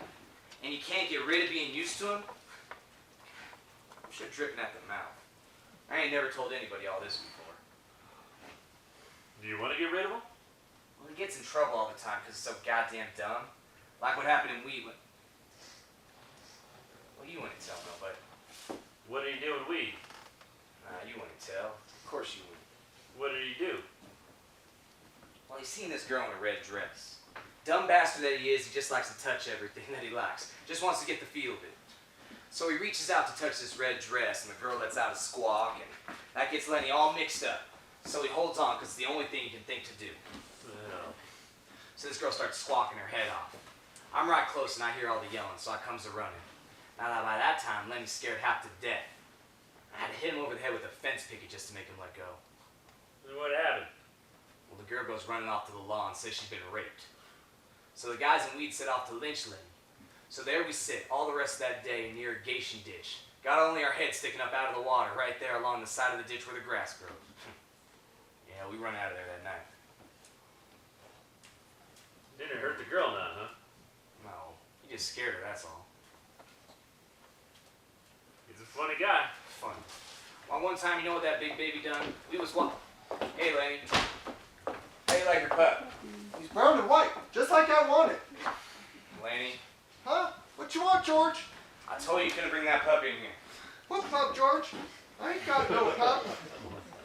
and you can't get rid of being used to him. I'm sure dripping at the mouth. I ain't never told anybody all this before. Do you want to get rid of him? Well, he gets in trouble all the time because he's so goddamn dumb. Like what happened in Wheatland. Well, you wouldn't tell nobody. What did he do with weed? Nah, you wouldn't tell. Of course you wouldn't. What did he do? Well, he's seen this girl in a red dress. Dumb bastard that he is, he just likes to touch everything that he likes. Just wants to get the feel of it. So he reaches out to touch this red dress, and the girl lets out a squawk, and that gets Lenny all mixed up. So he holds on, because it's the only thing he can think to do. Well, So this girl starts squawking her head off. I'm right close, and I hear all the yelling, so I comes a running. Now, by that time, Lenny's scared half to death. I had to hit him over the head with a fence picket just to make him let go. then what happened? Well, the girl goes running off to the law and says she's been raped. So the guys in weed set off to lynch Lenny. So there we sit all the rest of that day in the irrigation ditch. Got only our heads sticking up out of the water right there along the side of the ditch where the grass grows. Yeah, we run out of there that night. Didn't hurt the girl none, huh? No, he just scared her, that's all. He's a funny guy. Fun. Well, one time, you know what that big baby done? We was what? Hey, Lenny. How you like your pup? He's brown and white, just like I wanted. Henny. Huh? What you want, George? I told you couldn't bring that pup in here. What pup, George? I ain't got no pup.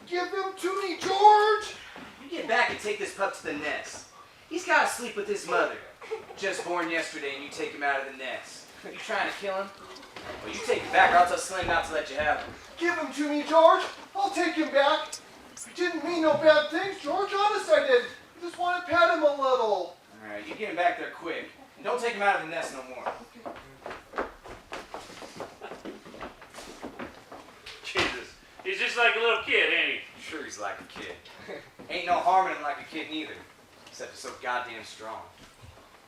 Give him to me, George! You get back and take this pup to the nest. He's got to sleep with his mother. Just born yesterday and you take him out of the nest. Are you trying to kill him? Well, you take him back or I'll tell Slim not to let you have him. Give him to me, George. I'll take him back. Didn't mean no bad things, George. Honest, I didn't. I just want to pet him a little. All right, you get him back there quick. And don't take him out of the nest no more. Jesus, he's just like a little kid, ain't he? Sure, he's like a kid. Ain't no harm in him like a kid neither. Except he's so goddamn strong.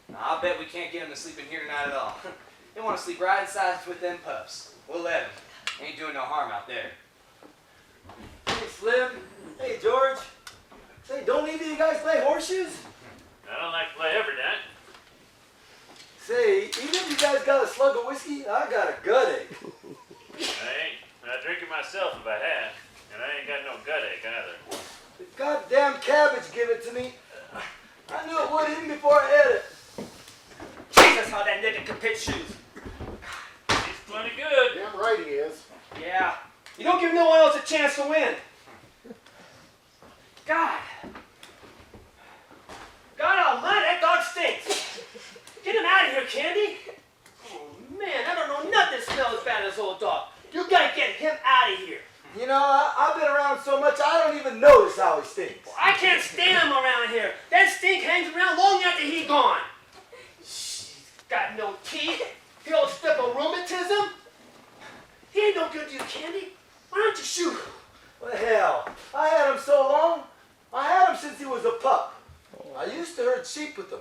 Now, I'll bet we can't get him to sleep in here tonight at all. They want to sleep right inside with them pups. We'll let him. Ain't doing no harm out there. Hey, Slim. Hey, George. Say, don't either of you guys play horseshoes? I don't like to play every night. Say, even if you guys got a slug of whiskey, I got a gut ache. I ain't not drinking myself if I had, and I ain't got no gut ache either. The goddamn cabbage give it to me. I knew it would even before I ate it. Jesus, how that nigga can pitch shoes. He's plenty good. Damn right he is. Yeah. You don't give no one else a chance to win. God. God almighty, that dog stinks. Get him out of here, Candy. Oh, man, I don't know nothing smells as bad as this old dog. You gotta get him out of here. You know, I've been around so much, I don't even notice how he stinks. I can't stand him around here. That stink hangs around long after he's gone. He's got no teeth. He old step of rheumatism. He ain't no good to you, Candy. Why don't you shoot him? Well, hell, I had him so long. I had him since he was a pup. I used to herd sheep with him.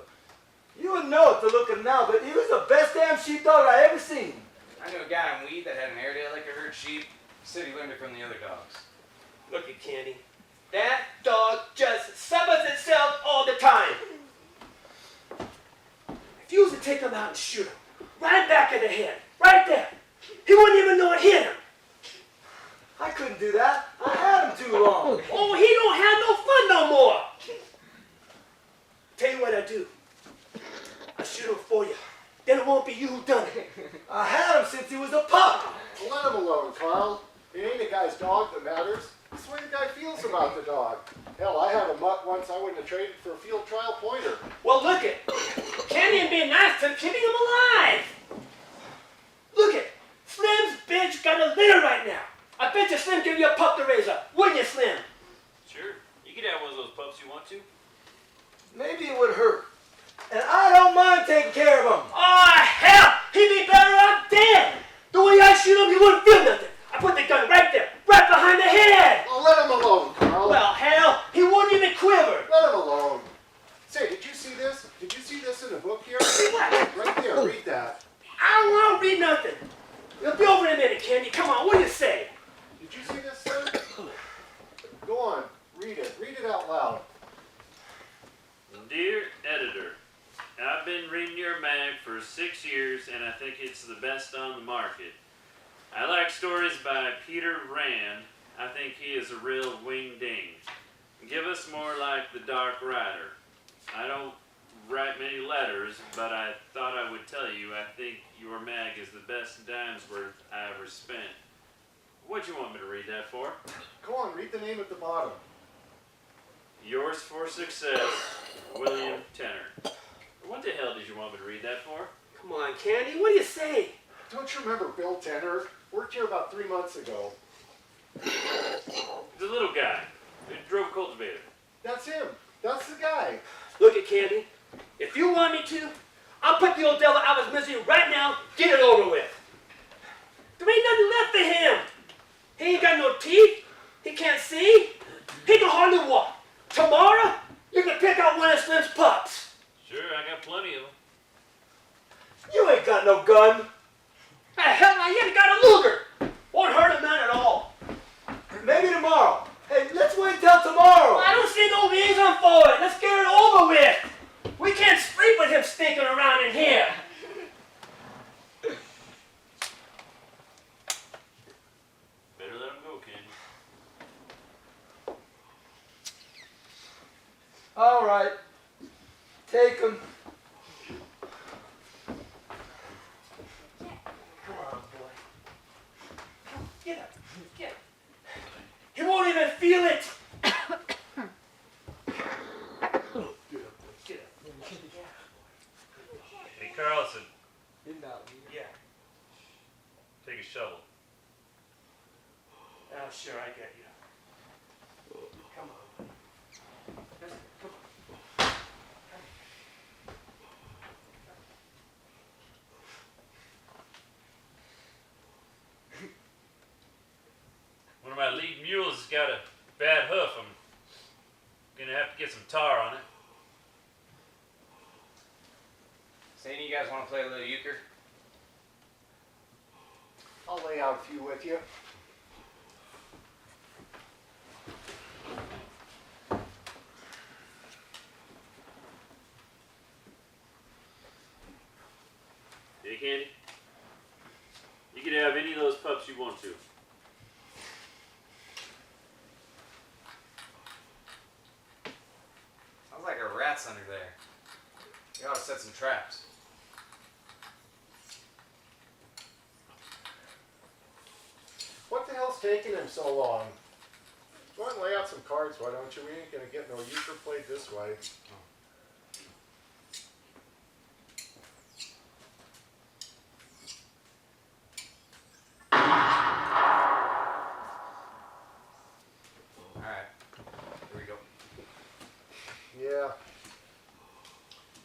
You wouldn't know it to look at him now, but he was the best damn sheepdog I ever seen. I knew a guy in Weed that had an Airedale that could herd sheep. He said he learned it from the other dogs. Look at Candy. That dog just summons itself all the time. If you was to take him out and shoot him, right back of the head, right there, he wouldn't even know it hit him. I couldn't do that. I had him too long. Oh, he don't have no fun no more. Tell you what I do. I shoot him for you. Then it won't be you who done it. I had him since he was a pup. Well, let him alone, Carl. It ain't the guy's dog that matters. It's the way the guy feels about the dog. Hell, I had a mutt once I wouldn't have traded for a field trial pointer. Well, look it. Candy and being nice to keeping him alive. Look it. Slim's bitch got a litter right now. I bet you Slim give you a pup to raise up. Wouldn't you, Slim? Sure, you could have one of those pups you want to. Maybe it would hurt. And I don't mind taking care of him. Oh, hell! He'd be better off dead. The way I shoot him, he wouldn't feel nothing. I put the gun right there, right behind the head. Oh, let him alone, Carl. Well, hell, he wouldn't even quiver. Let him alone. Say, did you see this? Did you see this in the book here? What? Right there, read that. I don't want to read nothing. You'll be over in a minute, Candy. Come on, what do you say? Did you see this, sir? Go on, read it. Read it out loud. Dear editor, I've been reading your mag for 6 years and I think it's the best on the market. I like stories by Peter Rand. I think he is a real wing-ding. Give us more like The Dark Rider. I don't write many letters, but I thought I would tell you I think your mag is the best dime's worth I ever spent. What'd you want me to read that for? Go on, read the name at the bottom. Yours for success, William Tenner. What the hell did you want me to read that for? Come on, Candy, what do you say? Don't you remember Bill Tenner? Worked here about 3 months ago. The little guy who drove a cultivator. That's him. That's the guy. Look at Candy. If you want me to, I'll put the old devil out of his misery right now, get it over with. There ain't nothing left for him. He ain't got no teeth. He can't see. He can hardly walk. Tomorrow, you can pick out one of Slim's pups. Sure, I got plenty of them. You ain't got no gun. Hell, I ain't got a Luger. Won't hurt a man at all. Maybe tomorrow. Hey, let's wait till tomorrow. I don't see no reason for it. Let's get it over with. We can't sleep with him stinking around in here. Better let him go, Candy. All right. Take him. feel it. Hey, Carlson, Yeah. take a shovel. Oh, sure, I get you. Come on. Come on. One of my lead mules has got a bad hoof. I'm gonna have to get some tar on it. So any of you guys want to play a little euchre? I'll lay out a few with you. Hey, Candy. You can have any of those pups you want to. Sounds like a rat's under there. You ought to set some traps. What the hell's taking him so long? Go ahead and lay out some cards, why don't you? We ain't gonna get no euchre played this way. Alright. Here we go. Yeah.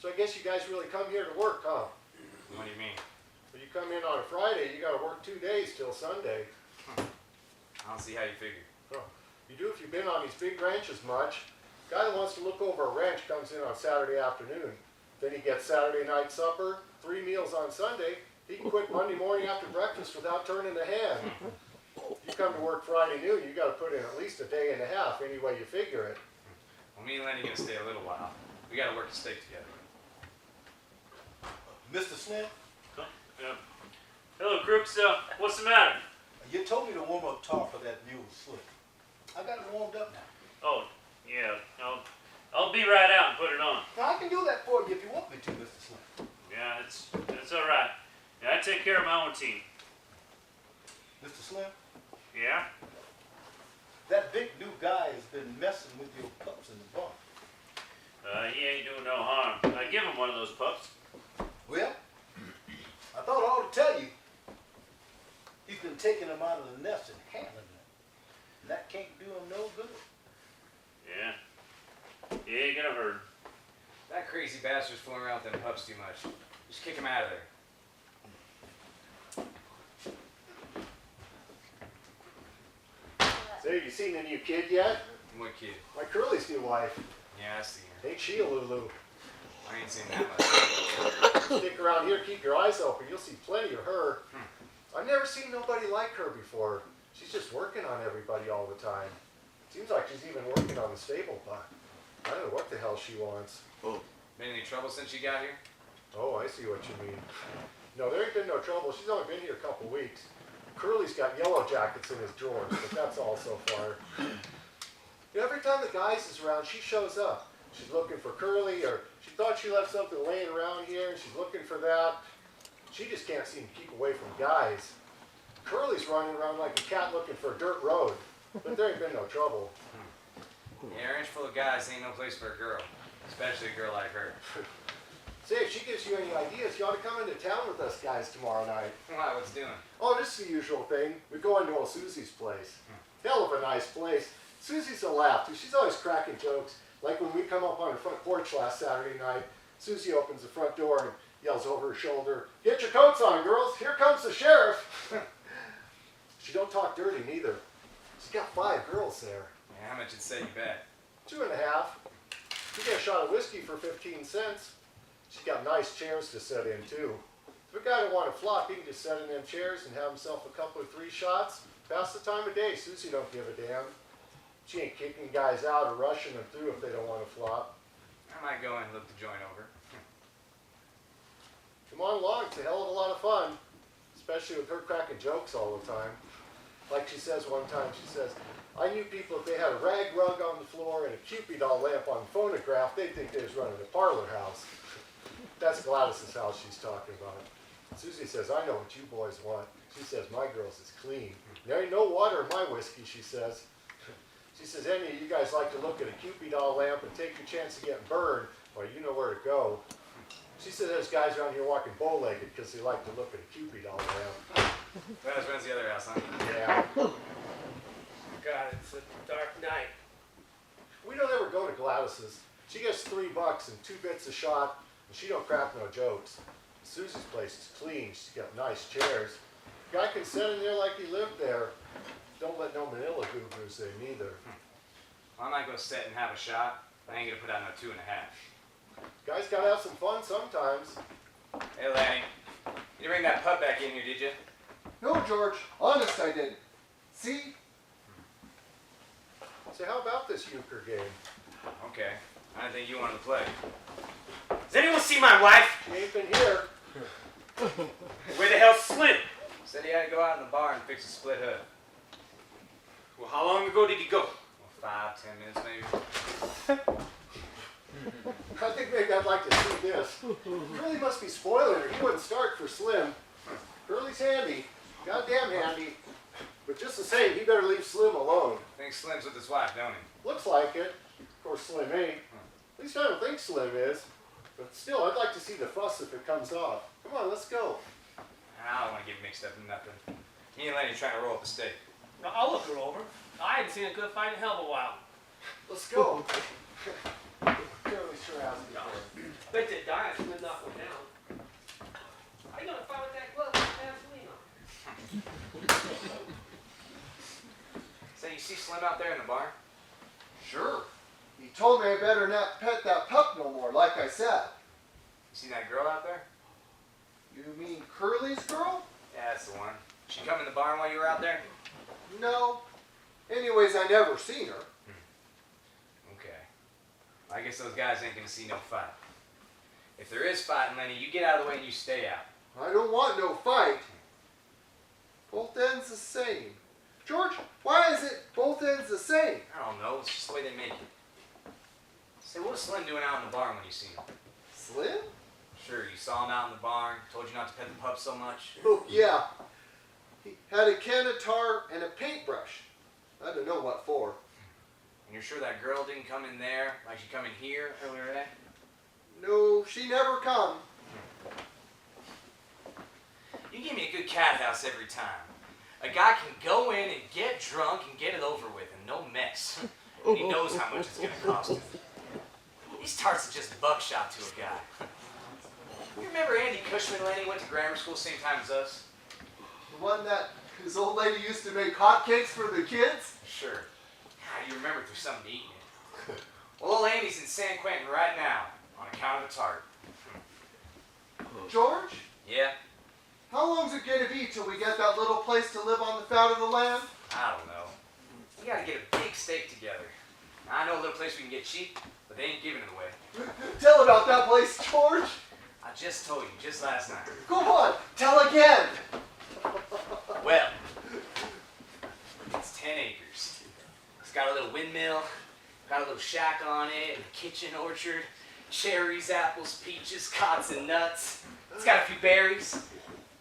So I guess you guys really come here to work, huh? What do you mean? When you come in on a Friday, you gotta work 2 days till Sunday. I don't see how you figure. You do if you've been on these big ranches much. Guy that wants to look over a ranch comes in on Saturday afternoon. Then he gets Saturday night supper, 3 meals on Sunday. He can quit Monday morning after breakfast without turning a hand. You come to work Friday noon, you gotta put in at least a day and a half, any way you figure it. Well, me and Lenny are gonna stay a little while. We gotta work the steak together. Mr. Smith, Hello, Crooks. What's the matter? you told me to warm up tar for that mule slip. I got it warmed up now. Oh, yeah. I'll be right out and put it on. Now, I can do that for you if you want me to, Mr. Smith. Yeah, it's all right. Yeah, I take care of my own team. Mr. Slim, Yeah? that big new guy has been messing with your pups in the barn. He ain't doing no harm. I give him one of those pups. Well, I thought I ought to tell you, he's been taking them out of the nest and handling them. And that can't do him no good. Yeah. He ain't gonna hurt him. That crazy bastard's fooling around with them pups too much. Just kick him out of there. Say, you seen the new kid yet? What kid? My Curly's new wife. Yeah, I see her. Ain't she a Lulu? I ain't seen that much. Stick around here, keep your eyes open. You'll see plenty of her. I've never seen nobody like her before. She's just working on everybody all the time. Seems like she's even working on the stable, but I don't know what the hell she wants. Been any trouble since you got here? Oh, I see what you mean. No, there ain't been no trouble. She's only been here a couple weeks. Curly's got yellow jackets in his drawers, but that's all so far. You know, every time the guys is around, she shows up. She's looking for Curly, or she thought she left something laying around here, and she's looking for that. She just can't seem to keep away from guys. Curly's running around like a cat looking for a dirt road, but there ain't been no trouble. Yeah, a ranch full of guys ain't no place for a girl. Especially a girl like her. Say, if she gives you any ideas, you ought to come into town with us guys tomorrow night. Why, what's doing? Oh, this is the usual thing. We go into old Susie's place. Hell of a nice place. Susie's a laugh, too. She's always cracking jokes. Like when we come up on her front porch last Saturday night, Susie opens the front door and yells over her shoulder, "Get your coats on, girls. Here comes the sheriff." She don't talk dirty, neither. She's got 5 girls there. Yeah, how much it say you bet? 2.5. You get a shot of whiskey for 15 cents. She's got nice chairs to sit in, too. If a guy don't want to flop, he can just sit in them chairs and have himself a couple of 3 shots. Pass the time of day. Susie don't give a damn. She ain't kicking guys out or rushing them through if they don't want to flop. I might go and look the joint over. Come on along. It's a hell of a lot of fun. Especially with her cracking jokes all the time. Like she says one time, she says, "I knew people if they had a rag rug on the floor and a Cupid doll lamp on the phonograph, they'd think they was running a parlor house." That's Gladys's house she's talking about. Susie says, "I know what you boys want." She says, "My girls is clean. There ain't no water in my whiskey," she says. She says, any of you guys like to look at a Cupid doll lamp and take your chance of getting burned, well, you know where to go. She said there's guys around here walking bow-legged because they like to look at a Cupid doll lamp. That runs the other house, huh? Yeah. God, it's a dark night. We don't ever go to Gladys's. She gets $3 and 2 bits a shot, and she don't crack no jokes. Susie's place is clean. She's got nice chairs. Guy can sit in there like he lived there. Don't let no Manila gurus in either. Well, I might go sit and have a shot, but I ain't gonna put out no 2.5. Guys gotta have some fun sometimes. Hey, Lanny, you didn't bring that pup back in here, did you? No, George. Honest, I didn't. See? Say, how about this euchre game? Okay. I didn't think you wanted to play. Does anyone see my wife? She ain't been here. Where the hell's Slim? Said he had to go out in the bar and fix a split hood. Well, how long ago did he go? Well, 5-10 minutes maybe. I think maybe I'd like to see this. Curly must be spoiling her. He wouldn't start for Slim. Curly's handy. Goddamn handy. But just the same, he better leave Slim alone. Thinks Slim's with his wife, don't he? Looks like it. Of course, Slim ain't. At least I don't think Slim is. But still, I'd like to see the fuss if it comes off. Come on, let's go. I don't want to get mixed up in nothing. Me and Lenny trying to roll up a steak. Now, I'll look her over. I haven't seen a good fight in a hell of a while. Let's go. Curly sure has me for it. Bet that Diane Slim knocked one down. How you gonna fight with that glove with Vaseline on? So you see Slim out there in the barn? Sure. He told me I better not pet that pup no more, like I said. You seen that girl out there? You mean Curly's girl? Yeah, that's the one. She come in the barn while you were out there? No. Anyways, I never seen her. Okay. I guess those guys ain't gonna see no fight. If there is fighting, Lenny, you get out of the way and you stay out. I don't want no fight. Both ends the same. George, why is it both ends the same? I don't know. It's just the way they make it. Say, what was Slim doing out in the barn when you seen him? Slim? Sure, you saw him out in the barn, told you not to pet the pup so much. Oh, yeah. He had a can of tar and a paintbrush. I don't know what for. And you're sure that girl didn't come in there like she come in here earlier today? No, she never come. You give me a good cat house every time. A guy can go in and get drunk and get it over with and no mess. And he knows how much it's going to cost him. These tarts are just buckshot to a guy. You remember Andy Cushman, Lenny, went to grammar school same time as us? The one that his old lady used to make hotcakes for the kids? Sure. God, you remember there's something to eat in it. Well, old Andy's in San Quentin right now on account of the tart. George, Yeah? how long's it gonna be till we get that little place to live on the fat of the land? I don't know. We gotta get a big steak together. I know a little place we can get cheap, but they ain't giving it away. Tell about that place, George. I just told you, just last night. Go on, tell again. Well, it's 10 acres. It's got a little windmill, got a little shack on it, a kitchen orchard, cherries, apples, peaches, cots, and nuts. It's got a few berries.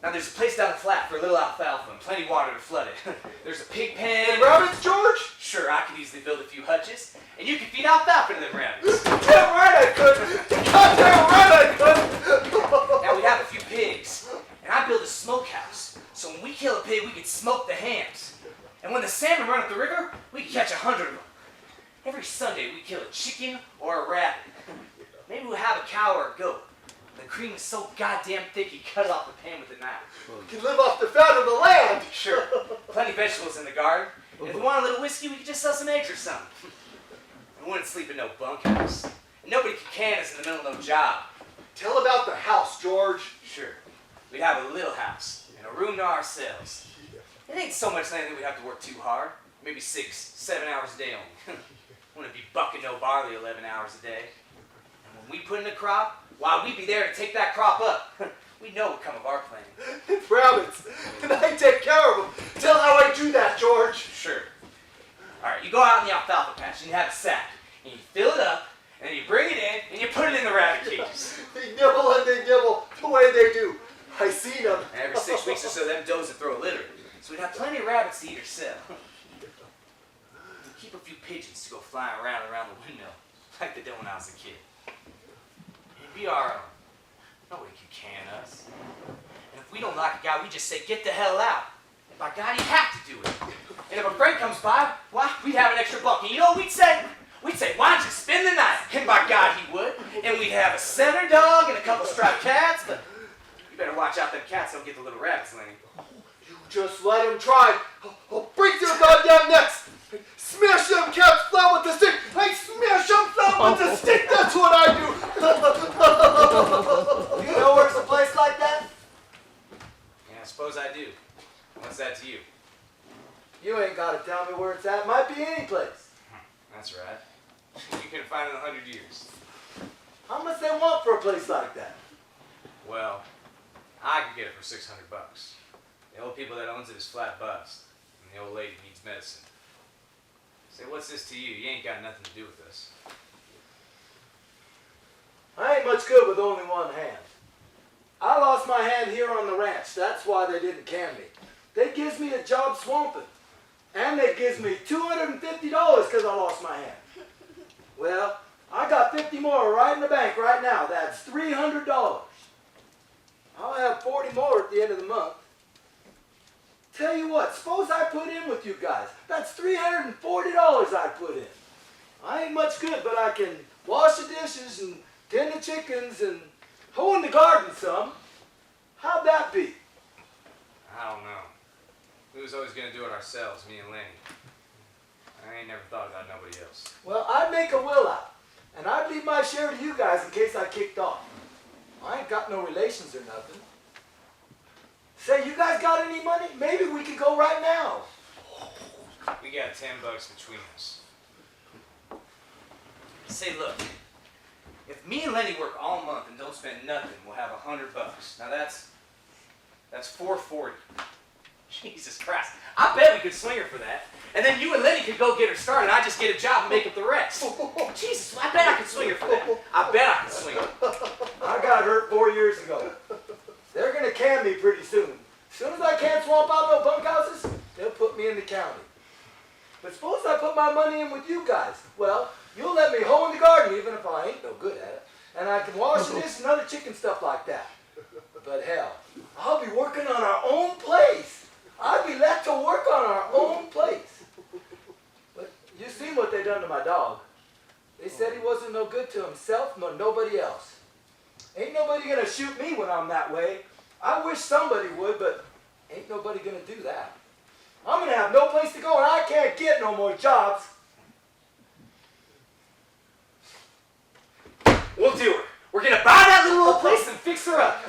Now there's a place down the flat for a little alfalfa and plenty of water to flood it. There's a pig pen. And rabbits, George? Sure, I could easily build a few hutches, and you could feed alfalfa to them rabbits. Damn right I could. Goddamn right I could. Now we have a few pigs, and I build a smokehouse, so when we kill a pig, we can smoke the hams. And when the salmon run up the river, we can catch 100 of them. Every Sunday, we kill a chicken or a rabbit. Maybe we'll have a cow or a goat. The cream is so goddamn thick, you cut it off the pan with a knife. We can live off the fat of the land. Sure, plenty of vegetables in the garden. And if we want a little whiskey, we could just sell some eggs or something. We wouldn't sleep in no bunkhouse. And nobody could can us in the middle of no job. Tell about the house, George. Sure. We'd have a little house and a room to ourselves. It ain't so much land that we'd have to work too hard. Maybe 6-7 hours a day only. Wouldn't be bucking no barley 11 hours a day. And when we put in a crop, why, we'd be there to take that crop up. We know what come of our planting. It's rabbits, and I take care of them. Tell how I do that, George. Sure. All right, you go out in the alfalfa patch and you have a sack. And you fill it up, and then you bring it in, and you put it in the rabbit cages. They nibble and they nibble the way they do. I seen them. And every 6 weeks or so, them does would throw a litter. So we'd have plenty of rabbits to eat or sell. We'd keep a few pigs like they did when I was a kid. It'd be our own. Nobody can can us. And if we don't like a guy, we just say, get the hell out. And by God, you have to do it. And if a friend comes by, why, we'd have an extra buck. And you know what we'd say? We'd say, why don't you spend the night? And by God, he would. And we'd have a setter dog and a couple striped cats, but you better watch out them cats don't get the little rabbits, Lenny. You just let him try. I'll break their goddamn necks. Smash them cats flat with the stick. I smash them flat with the stick. That's what I do. You know where's a place like that? Yeah, I suppose I do. What's that to you? You ain't gotta tell me where it's at. Might be any place. That's right. You can find it in 100 years. How much they want for a place like that? Well, I could get it for $600. The old people that owns it is flat bust, and the old lady needs medicine. Say, what's this to you? You ain't got nothing to do with this. I ain't much good with only one hand. I lost my hand here on the ranch. That's why they didn't can me. They gives me a job swamping. And they gives me $250 because I lost my hand. Well, I got 50 more right in the bank right now. That's $300. I'll have 40 more at the end of the month. Tell you what, suppose I put in with you guys. That's $340 I put in. I ain't much good, but I can wash the dishes and tend the chickens and hoe in the garden some. How'd that be? I don't know. We was always going to do it ourselves, me and Lenny. I ain't never thought about nobody else. Well, I'd make a will out, and I'd leave my share to you guys in case I kicked off. I ain't got no relations or nothing. Say, you guys got any money? Maybe we could go right now. We got $10 between us. Say, look. If me and Lenny work all month and don't spend nothing, we'll have $100. Now that's $440. Jesus Christ. I bet we could swing her for that. And then you and Lenny could go get her started, and I just get a job and make up the rest. Jesus, I bet I could swing her for that. I bet I could swing her. I got hurt 4 years ago. They're going to can me pretty soon. As soon as I can't swamp out no bunkhouses, they'll put me in the county. But suppose I put my money in with you guys. Well, you'll let me hoe in the garden even if I ain't no good at it. And I can wash this and other chicken stuff like that. But hell, I'll be working on our own place. I'd be let to work on our own place. But you seen what they done to my dog. They said he wasn't no good to himself nor nobody else. Ain't nobody gonna shoot me when I'm that way. I wish somebody would, but ain't nobody gonna do that. I'm gonna have no place to go and I can't get no more jobs. We'll do her. We're gonna buy that little old place and fix her up.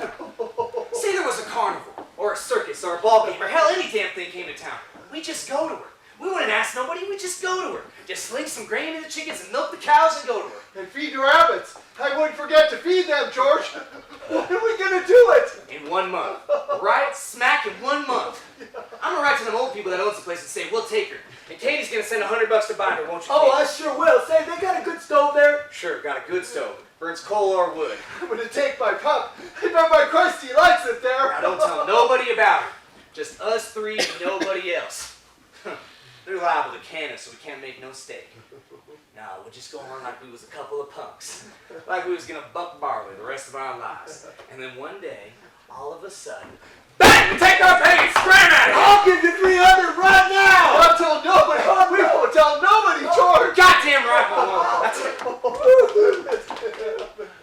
Say there was a carnival, or a circus, or a ball game, or hell, any damn thing came to town. We just go to her. We wouldn't ask nobody, we just go to her. Just sling some grain in the chickens and milk the cows and go to her. And feed the rabbits. I wouldn't forget to feed them, George. When are we gonna do it? In 1 month. Right smack in 1 month. I'm gonna write to them old people that owns the place and say, we'll take her. And Katie's gonna send $100 to buy her, won't you? Oh, I sure will. Say, they got a good stove there? Sure, got a good stove. Burns coal or wood. I'm gonna take my pup. I bet my Christ he likes it there. Now don't tell nobody about her. Just us three and nobody else. They're liable to can us so we can't make no stake. Nah, we'll just go on like we was a couple of punks. Like we was gonna buck barley the rest of our lives. And then one day, all of a sudden, bang! We take our pay! Scram at it! I'll give you 300 right now! Don't tell nobody. We won't tell nobody, George. Goddamn right we won't. That's it.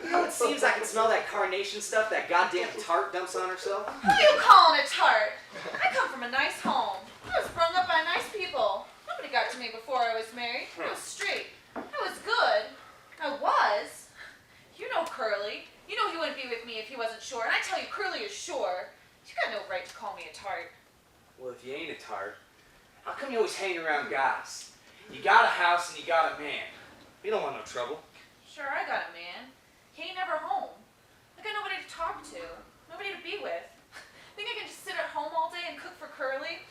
You know, it seems I can smell that carnation stuff that goddamn tart dumps on herself. Who you calling a tart? I come from a nice home. I was brought up by nice people. Nobody got to me before I was married. I was straight. I was good. I was. You know Curly. You know he wouldn't be with me if he wasn't sure. And I tell you, Curly is sure. You got no right to call me a tart. Well, if you ain't a tart, how come you always hang around guys? You got a house and you got a man. You don't want no trouble. Sure, I got a man. He ain't never home. I got nobody to talk to. Nobody to be with. Think I can just sit at home all day and cook for Curly?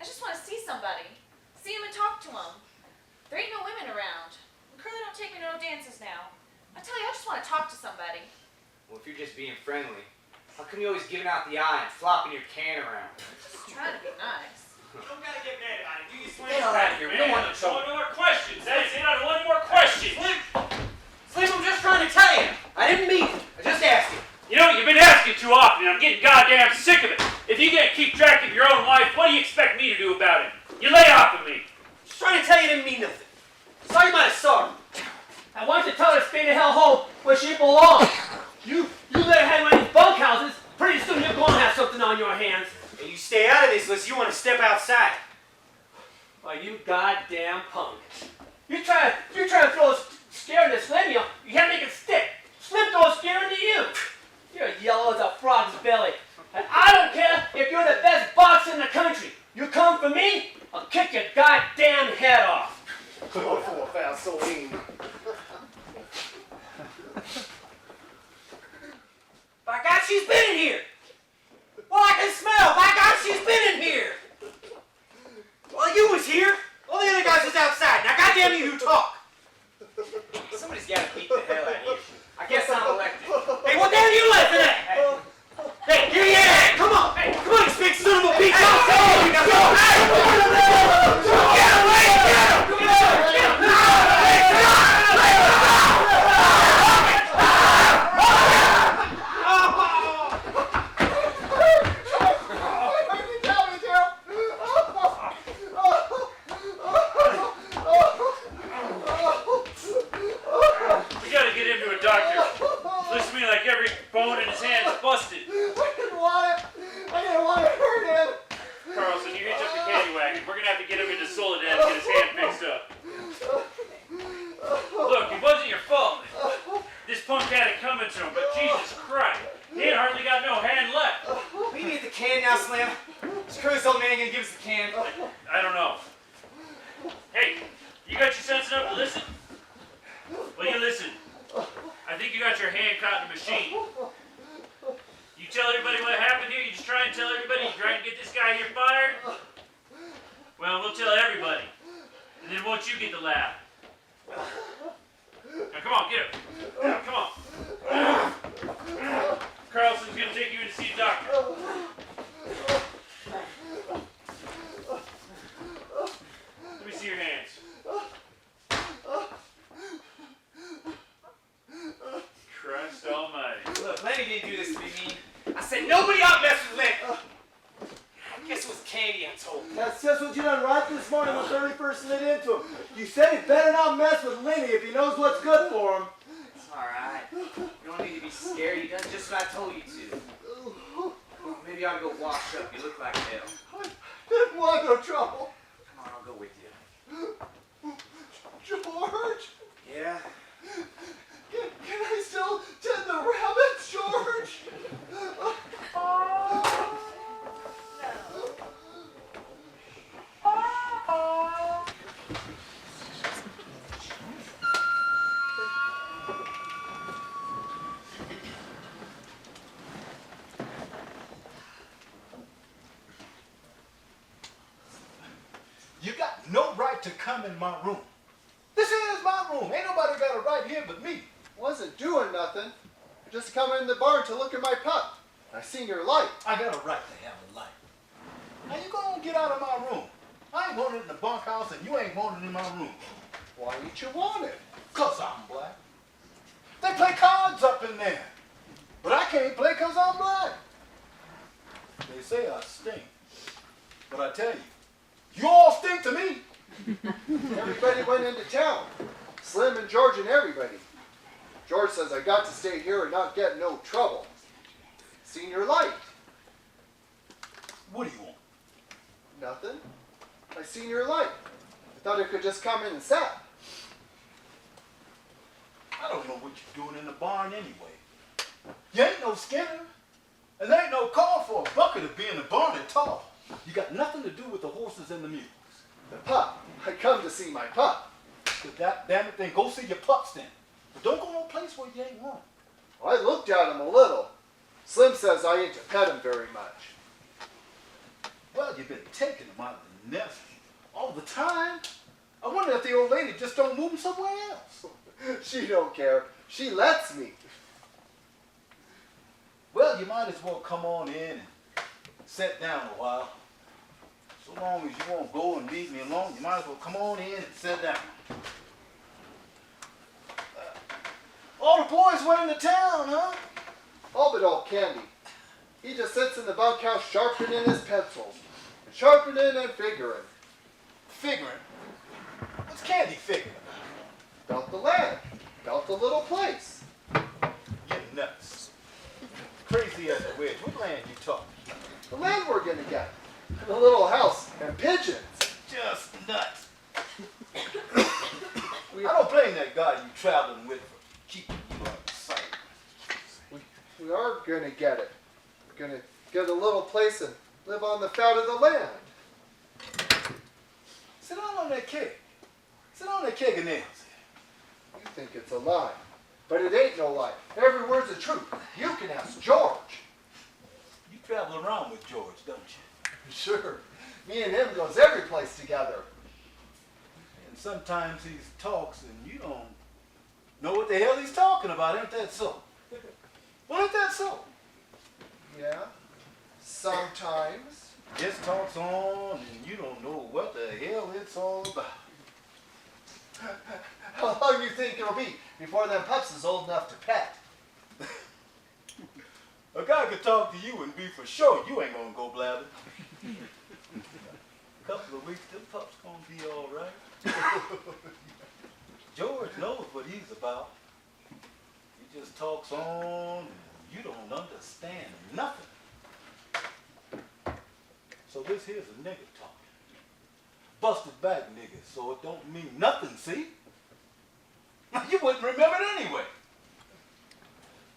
I just want to see somebody. See him and talk to him. There ain't no women around. And Curly don't take me to no dances now. I tell you, I just want to talk to somebody. Well, if you're just being friendly, how come you always giving out the eye and flopping your can around? Just trying to be nice. You don't gotta get mad about it. Do you swing? Get out of here. We don't want no trouble. One more question. That's it. I want one more question. goddamn sick of it. If you can't keep track of your own wife, what do you expect me to do about it? You lay off of me. Just trying to tell you didn't mean nothing. Sorry you might have sorry. I want you to tell her to stay the hell home where she belongs. You let her have one of these bunkhouses, pretty soon you're going to have something on your hands. And you stay out of this unless you want to step outside. Oh, you goddamn punk. You try to throw a scare in this Slim, you can't make it stick. Slim throws a scare into you. You're yellow as a frog's belly. And I don't care if you're the best boxer in the country. You come for me, I'll kick your goddamn head off. Oh, for Vaseline. By God, she's been in here. Well, I can smell. By God, she's been in here. Well, you was here. All the other guys was outside. Now, goddamn you talk. Somebody's got to beat the hell out of you. I guess I'm elected. Hey, what the hell are you laughing at? Hey, give me your hand. Come on. Hey, come on, you big son of a bitch. Get away. We gotta get him to a doctor. Looks to me like every bone in his hand's busted. I didn't want to hurt him. Carlson, you hitch up the caddy wagon. We're gonna have to get him into Soledad and get his hand fixed up. Look, it wasn't your fault. This punk had it coming to him, but Jesus Christ, he ain't hardly got no hand left. We need the can now, Slim. Is Curtis old man gonna give us the can? I don't know. Hey, you got your sense enough to listen? Well, you listen. I think you got your hand caught in the machine. You tell everybody what happened here? You just try and tell everybody you're trying to get this guy here fired? Well, we'll tell everybody. And then won't you get the laugh? Now, come on, get him. Now, come on. Carlson's going to take you in to see a doctor. Let me see your hands. Christ almighty. Look, Lenny didn't do this to me mean. I said nobody out mess with Lenny. I guess it was Candy I told. That's just what you done right this morning when 31st lit into him. You said he better not mess with Lenny if he knows what's good for him. It's alright. You don't need to be scared. You done just what I told you to. Come on, maybe you ought to go wash up. You look like hell. I didn't want no trouble. Come on, I'll go with you. George, Yeah? can I still tend the rabbits, George? You got no right to come in my room. This is my room. Ain't nobody got a right here but me. Wasn't doing nothing. Just coming in the barn to look at my pup. I seen your light. I got a right to have a life. Now you gonna get out of my room. I ain't wanted in the bunkhouse and you ain't wanted in my room. Why ain't you want it? 'Cause I'm black. They play cards up in there. But I can't play 'cause I'm black. They say I stink. But I tell you, you all stink to me. Everybody went into town. Slim and George and everybody. George says I got to stay here and not get no trouble. Seen your light. What do you want? Nothing. I seen your light. I thought I could just come in and sat. I don't know what you're doing in the barn anyway. You ain't no Skinner. And there ain't no call for a bucket to be in the barn at all. You got nothing to do with the horses and the mules. The pup. I come to see my pup. But that damn it, then go see your pups then. But don't go no place where you ain't want. I looked at him a little. Slim says I ain't to pet him very much. Well, you've been taking them out of the nest all the time. I wonder if the old lady just don't move them somewhere else. She don't care. She lets me. Well, you might as well come on in and sit down a while. So long as you won't go and leave me alone, you might as well come on in and sit down. All the boys went into town, huh? All but old Candy. He just sits in the bunkhouse sharpening his pencils. Sharpening and figuring. Figuring? What's Candy figuring? About the land. About the little place. You're nuts. Crazy as a wedge. What land you talking? The land we're gonna get. The little house and pigeons. Just nuts. I don't blame that guy you traveling with for keeping you out of sight. We are gonna get it. We're gonna get a little place and live on the fat of the land. Sit down on that keg. Sit on that keg of nails. You think it's a lie, but it ain't no lie. Every word's the truth. You can ask George. You travel around with George, don't you? Sure. Me and him goes every place together. And sometimes he talks and you don't know what the hell he's talking about. Ain't that so? Well, ain't that so? Yeah. Sometimes. Just talks on and you don't know what the hell it's all about. How long you think it'll be before them pups is old enough to pet? A guy could talk to you and be for sure you ain't gonna go blabbing. A couple of weeks, them pups gonna be all right. George knows what he's about. He just talks on and you don't understand nothing. So this here's a nigga talking. Busted back nigga, so it don't mean nothing, see? You wouldn't remember it anyway.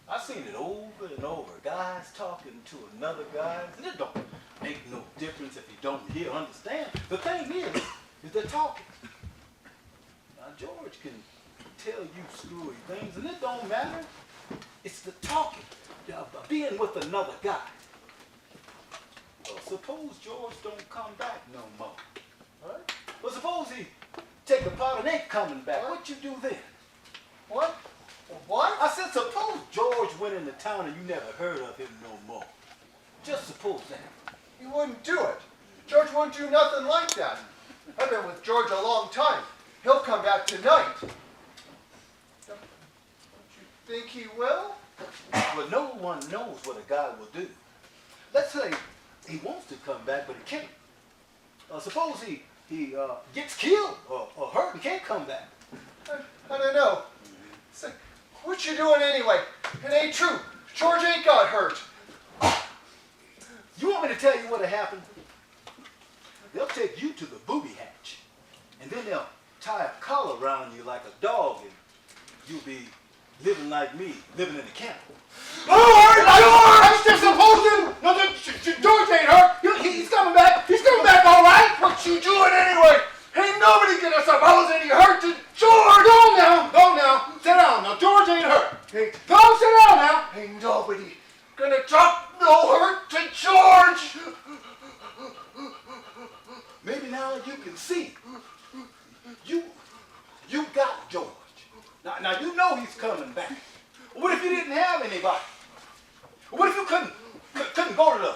I've seen it over and over. Guys talking to another guy, and it don't make no difference if you don't hear or understand. The thing is they're talking. Now George can tell you screwy things, and it don't matter. It's the talking, being with another guy. Well, suppose George don't come back no more. Right? Well, suppose he take a pot and ain't coming back. What you do then? What? What? I said, suppose George went into town and you never heard of him no more. Just suppose that. He wouldn't do it. George won't do nothing like that. I've been with George a long time. He'll come back tonight. Don't you think he will? But no one knows what a guy will do. Let's say he wants to come back, but he can't. Suppose he gets killed or hurt and can't come back. I don't know. Say, what you doing anyway? It ain't true. George ain't got hurt. You want me to tell you what'll happen? They'll take you to the booby hatch, and then they'll tie a collar around you like a dog, and you'll be living like me, living in the camp. George! I'm just supposed to. No, George ain't hurt. He's coming back. He's coming back all right. What you doing anyway? Ain't nobody gonna suppose any hurt to George! Go now. Sit down now. George ain't hurt. Go sit down now. Ain't nobody gonna talk no hurt to George! Maybe now you can see. You got George. Now you know he's coming back. What if you didn't have anybody? What if you couldn't go to the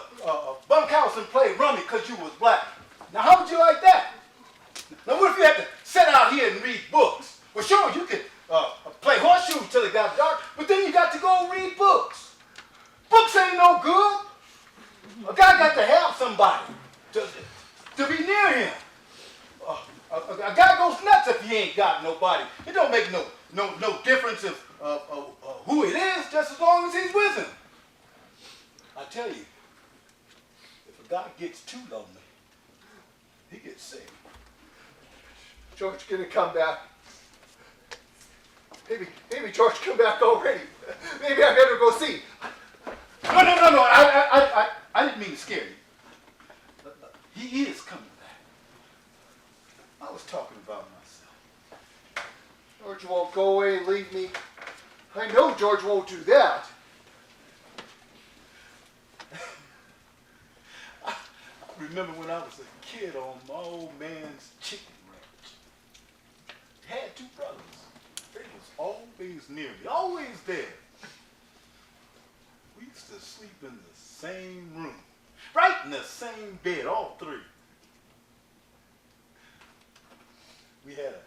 bunkhouse and play rummy because you was black? Now how would you like that? Now what if you had to sit out here and read books? Well sure, you could play horseshoes till it got dark, but then you got to go read books. Books ain't no good. A guy got to have somebody to be near him. A guy goes nuts if he ain't got nobody. It don't make no difference if who it is, just as long as he's with him. I tell you, if a guy gets too lonely, he gets sick. George gonna come back. Maybe George come back already. Maybe I better go see. No. I didn't mean to scare you. He is coming back. I was talking about myself. George won't go away and leave me. I know George won't do that. I remember when I was a kid on my old man's chicken ranch. Had two brothers. They was always near me, always there. We used to sleep in the same room, right in the same bed, all three. We had a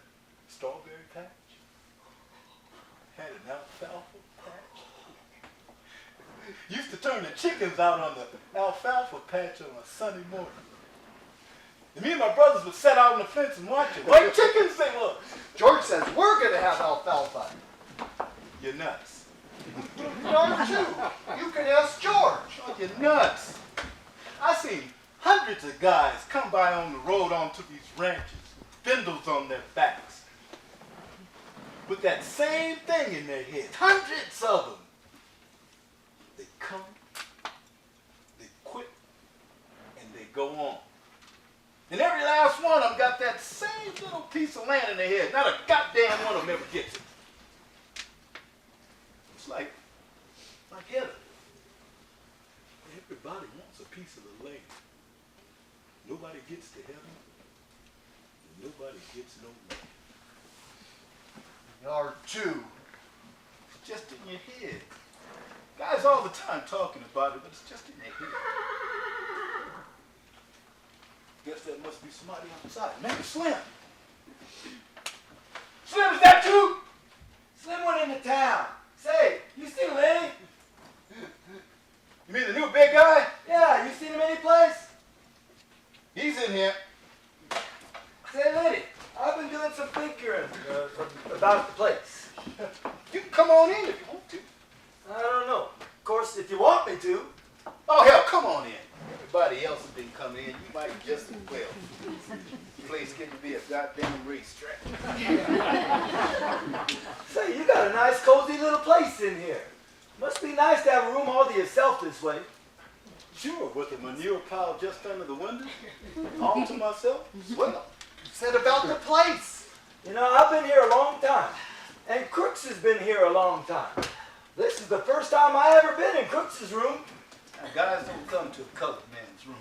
strawberry patch, had an alfalfa patch. Used to turn the chickens out on the alfalfa patch on a Sunday morning. And me and my brothers would sit out on the fence and watch it. What chickens they were. George says we're gonna have alfalfa. You're nuts. You are too. You can ask George. Oh, you're nuts. I seen hundreds of guys come by on the road onto these ranches, spindles on their backs, with that same thing in their heads. Hundreds of them. They come, they quit, and they go on. And every last one of them got that same little piece of land in their head. Not a goddamn one of them ever gets it. It's like heaven. Everybody wants a piece of the land. Nobody gets to heaven. And nobody gets no land. You are too. It's just in your head. Guys all the time talking about it, but it's just in your head. Guess that must be somebody outside. Maybe Slim. Slim, is that you? Slim went into town. Say, you seen Lenny? You mean the new big guy? Yeah, you seen him any place? He's in here. Say, Lenny, I've been doing some thinking about the place. You can come on in if you want to. I don't know. Of course, if you want me to. Oh, hell, come on in. Everybody else has been coming in. You might just as well. The place getting to be a goddamn racetrack. Say, you got a nice, cozy little place in here. Must be nice to have a room all to yourself this way. Sure, with a manure pile just under the window, all to myself. Well, Said about the place. You know, I've been here a long time. And Crooks has been here a long time. This is the first time I ever been in Crooks's room. now, guys don't come to a colored man's room.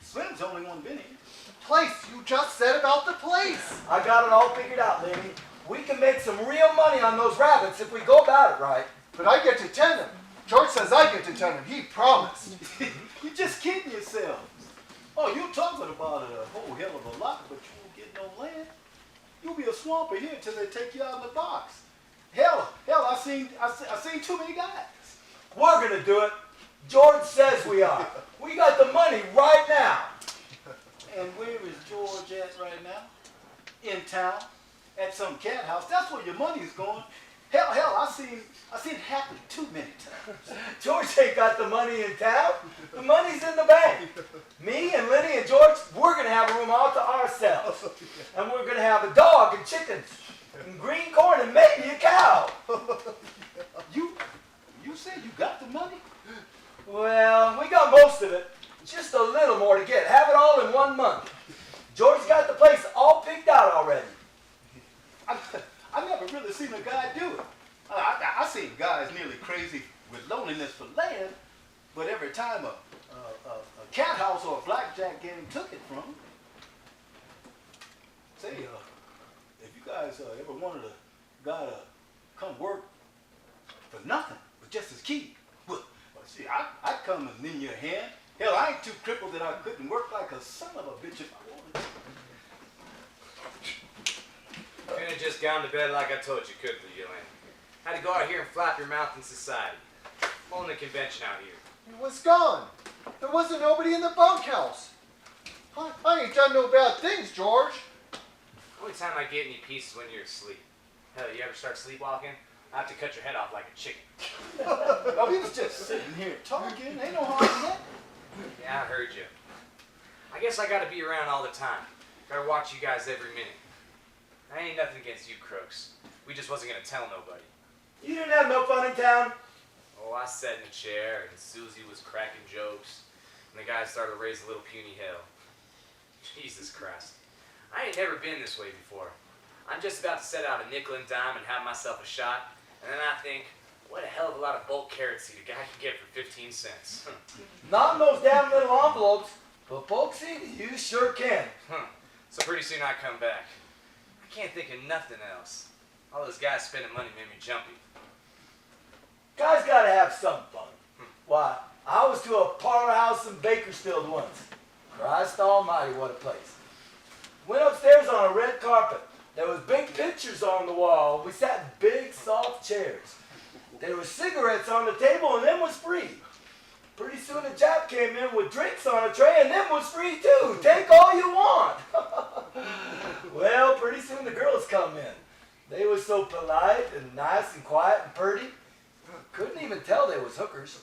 Slim's the only one been here. The place. You just said about the place. I got it all figured out, Lenny. We can make some real money on those rabbits if we go about it right. But I get to tend them. George says I get to tend them. He promised. You're just kidding yourselves. Oh, you're talking about it a whole hell of a lot, but you won't get no land. You'll be a swamper here till they take you out of the box. Hell, I seen too many guys. We're gonna do it. George says we are. We got the money right now. And where is George at right now? In town, at some cat house. That's where your money's going. Hell, I seen it happen too many times. George ain't got the money in town. The money's in the bank. Me and Lenny and George, we're gonna have a room all to ourselves. And we're gonna have a dog and chickens and green corn and maybe a cow. You said you got the money? Well, we got most of it. Just a little more to get. Have it all in 1 month. George got the place all picked out already. I never really seen a guy do it. I seen guys nearly crazy with loneliness for land, but every time a cat house or a blackjack game took it from 'em. Say, if you guys ever wanted a guy to come work for nothing, but just as keep, well, see, I'd come and lend you a hand. Hell, I ain't too crippled that I couldn't work like a son of a bitch if I wanted to. Couldn't have just gone to bed like I told you, could you, Elaine? Had to go out here and flap your mouth in society. Pulling the convention out here. He was gone. There wasn't nobody in the bunkhouse. I ain't done no bad things, George. Only time I get any peace is when you're asleep. Hell, you ever start sleepwalking? I have to cut your head off like a chicken. Oh, we was just sitting here talking. Ain't no harm in that. Yeah, I heard you. I guess I gotta be around all the time. Gotta watch you guys every minute. I ain't nothing against you crooks. We just wasn't gonna tell nobody. You didn't have no fun in town? Oh, I sat in a chair and Susie was cracking jokes. And the guys started to raise a little puny hell. Jesus Christ. I ain't never been this way before. I'm just about to set out a nickel and dime and have myself a shot. And then I think, what a hell of a lot of bulk carrot seed a guy can get for 15 cents. Not in those damn little envelopes. But folksy, you sure can. So pretty soon I come back. I can't think of nothing else. All those guys spending money made me jumpy. Guys gotta have some fun. Why, I was to a parlor house in Bakersfield once. Christ almighty, what a place. Went upstairs on a red carpet. There was big pictures on the wall. We sat in big, soft chairs. There was cigarettes on the table and them was free. Pretty soon a Jap came in with drinks on a tray and them was free too. Take all you want. Well, pretty soon the girls come in. They was so polite and nice and quiet and pretty. Couldn't even tell they was hookers.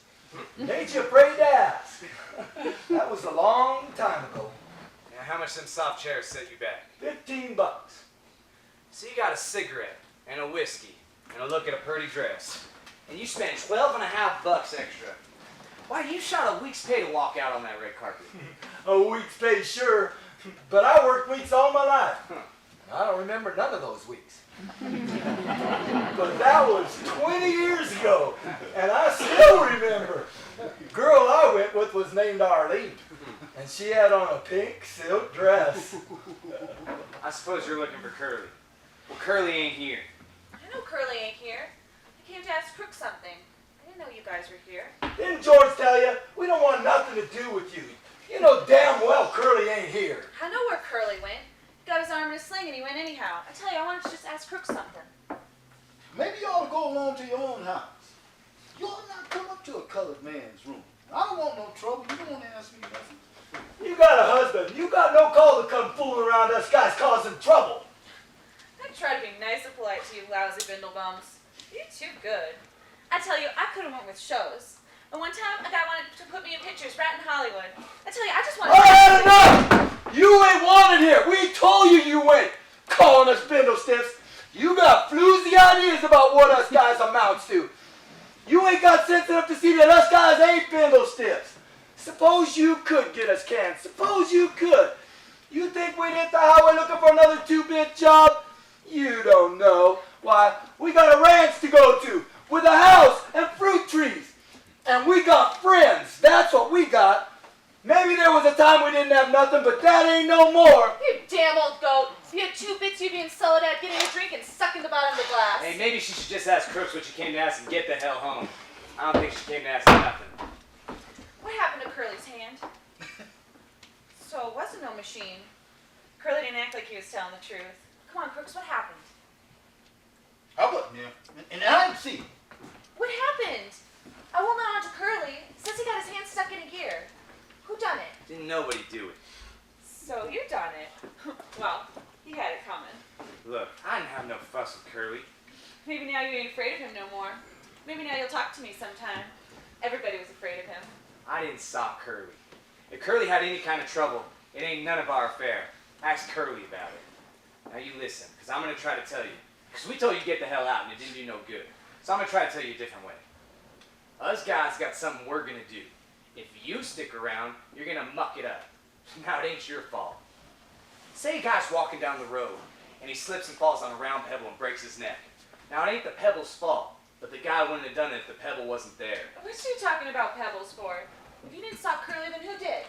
Made you afraid to ask. That was a long time ago. Now, how much them soft chairs set you back? $15. So you got a cigarette and a whiskey and a look at a pretty dress. And you spent $12.50 extra. Why, you shot a week's pay to walk out on that red carpet. A week's pay, sure, but I worked weeks all my life. I don't remember none of those weeks. But that was 20 years ago, and I still remember. The girl I went with was named Arlene, and she had on a pink silk dress. I suppose you're looking for Curly. Well, Curly ain't here. I know Curly ain't here. I came to ask Crook something. I didn't know you guys were here. Didn't George tell you? We don't want nothing to do with you. You know damn well Curly ain't here. I know where Curly went. He got his arm in a sling and he went anyhow. I tell you, I wanted to just ask Crook something. Maybe you ought to go along to your own house. You ought not come up to a colored man's room. I don't want no trouble. You don't want to ask me nothing. You got a husband. You got no call to come fooling around us guys causing trouble. I try to be nice and polite to you lousy bindlebums. You're too good. I tell you, I could have went with shows. And one time, a guy wanted to put me in pictures right in Hollywood. I tell you, I just wanted I had enough! You ain't wanted here. We told you you went calling us bindle stiffs. You got floozy ideas about what us guys amounts to. You ain't got sense enough to see that us guys ain't bindle stiffs. Suppose you could get us canned. Suppose you could. You think we'd hit the highway looking for another 2-bit job? You don't know. Why, we got a ranch to go to with a house and fruit trees. And we got friends. That's what we got. Maybe there was a time we didn't have nothing, but that ain't no more. You damn old goat. You had 2 bits you'd be in solid at getting a drink and sucking the bottom of the glass. Hey, maybe she should just ask Crooks what she came to ask and get the hell home. I don't think she came to ask nothing. What happened to Curly's hand? So it wasn't no machine. Curly didn't act like he was telling the truth. Come on, Crooks, what happened? I wasn't there, and I didn't see it. What happened? I won't let on to Curly. Says he got his hand stuck in a gear. Who done it? Didn't nobody do it. So you done it. Well, he had it coming. Look, I didn't have no fuss with Curly. Maybe now you ain't afraid of him no more. Maybe now you'll talk to me sometime. Everybody was afraid of him. I didn't stop Curly. If Curly had any kind of trouble, it ain't none of our affair. Ask Curly about it. Now you listen, because I'm going to try to tell you. Because we told you to get the hell out and it didn't do no good. So I'm going to try to tell you a different way. Us guys got something we're going to do. If you stick around, you're going to muck it up. Now it ain't your fault. Say a guy's walking down the road and he slips and falls on a round pebble and breaks his neck. Now it ain't the pebble's fault, but the guy wouldn't have done it if the pebble wasn't there. What's you talking about pebbles for? If you didn't stop Curly, then who did?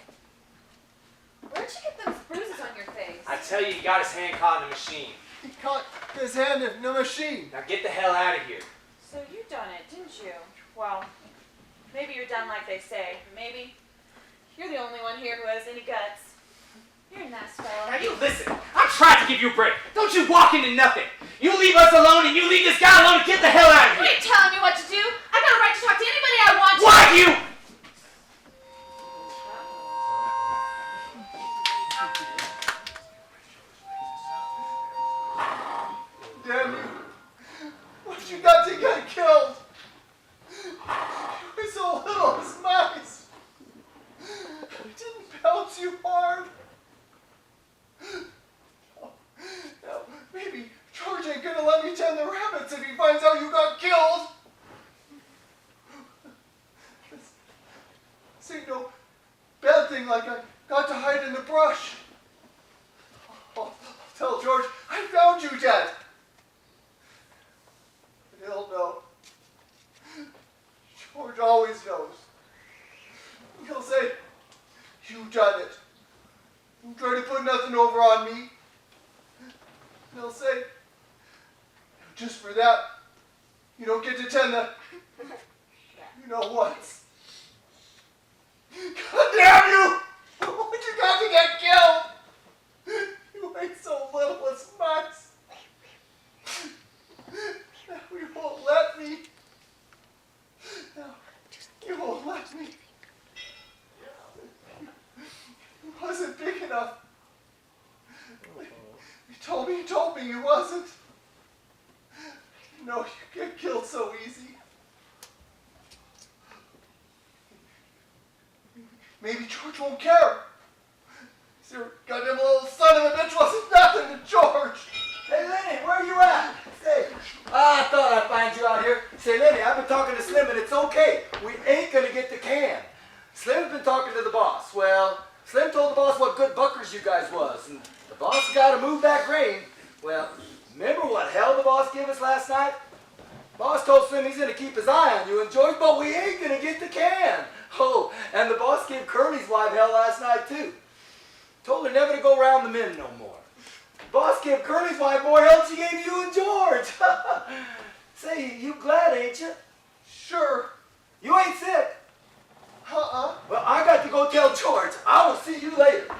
Where'd you get those bruises on your face? I tell you, he got his hand caught in a machine. He caught his hand in the machine. Now get the hell out of here. So you done it, didn't you? Well, maybe you're done like they say. Maybe you're the only one here who has any guts. You're a nice fellow. Now you listen. I tried to give you a break. Don't you walk into nothing. You leave us alone and you leave this guy alone and get the hell out of I here. ain't telling you what to do. I got a right to talk to anybody I want to. Why you? Damn you. What you got to get killed? You're so little as mice. We didn't pelt you hard. Now, maybe George ain't gonna let me tend the rabbits if he finds out you got killed. This ain't no bad thing like I got to hide in the brush. I'll tell George I found you, Dad. But he'll know. George always knows. He'll say, you done it. You try to put nothing over on me. And he'll say, just for that, you don't get to tend the, you know what? God damn you! What you got to get killed? You ain't so little as mice. You won't let me. get killed so easy. Maybe George won't care. Your goddamn little son of a bitch wasn't nothing to George. Hey, Lenny, where you at? Say, I thought I'd find you out here. Say, Lenny, I've been talking to Slim, and it's okay. We ain't gonna get the can. Slim's been talking to the boss. Well, Slim told the boss what good buckers you guys was, and the boss got to move that grain. Well, remember what hell the boss gave us last night? Boss told Slim he's gonna keep his eye on you and George, but we ain't gonna get the can. Oh, and the boss gave Curly's wife hell last night too. Told her never to go around the men no more. Boss gave Curly's wife more hell than she gave you and George. Say, you glad, ain't you? Sure. You ain't sick. Uh-uh. Well, I got to go tell George. I will see you later.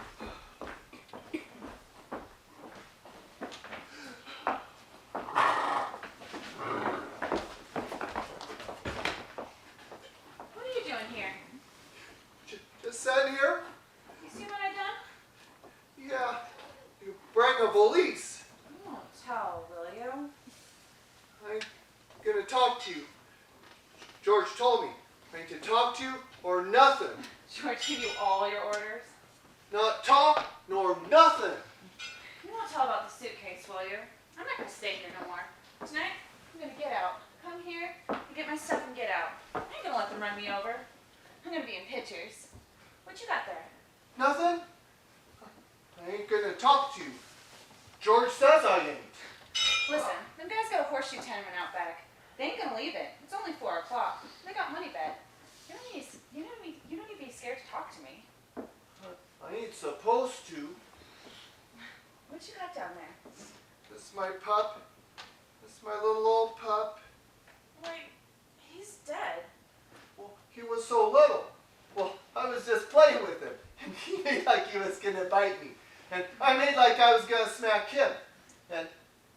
What are you doing here? Just sitting here? You see what I done? Yeah. You bring a valise. You won't tell, will you? I'm gonna talk to you. George told me. I need to talk to you or nothing. George give you all your orders? Not talk nor nothing. You won't tell about the suitcase, will you? I'm not gonna stay here no more. Tonight, I'm gonna get out. Come here, and get my stuff and get out. I ain't gonna let them run me over. I'm gonna be in pictures. What you got there? Nothing? I ain't gonna talk to you. George says I ain't. Listen, them guys got a horseshoe tenement out back. They ain't gonna leave it. It's only 4 o'clock. They got money bet. You don't need to be scared to talk to me. I ain't supposed to. What you got down there? This my pup. This my little old pup. Wait, he's dead. Well, he was so little. Well, I was just playing with him. And he made like he was gonna bite me. And I made like I was gonna smack him. And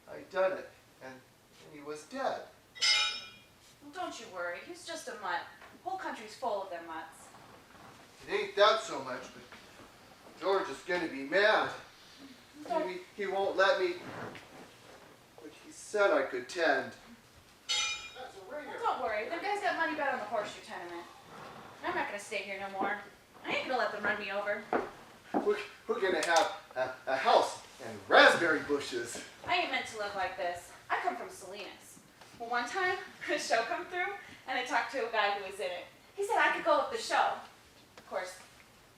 I done it. And he was dead. Well, don't you worry. He's just a mutt. The whole country's full of them mutts. It ain't that so much, but George is gonna be mad. Maybe he won't let me. But he said I could tend. That's a ringer. Well, don't worry. Them guys got money bet on the horseshoe tenement. I'm not gonna stay here no more. I ain't gonna let them run me over. We're gonna have a house and raspberry bushes. I ain't meant to live like this. I come from Salinas. Well, one time, a show come through, and I talked to a guy who was in it. He said I could go with the show. Of course,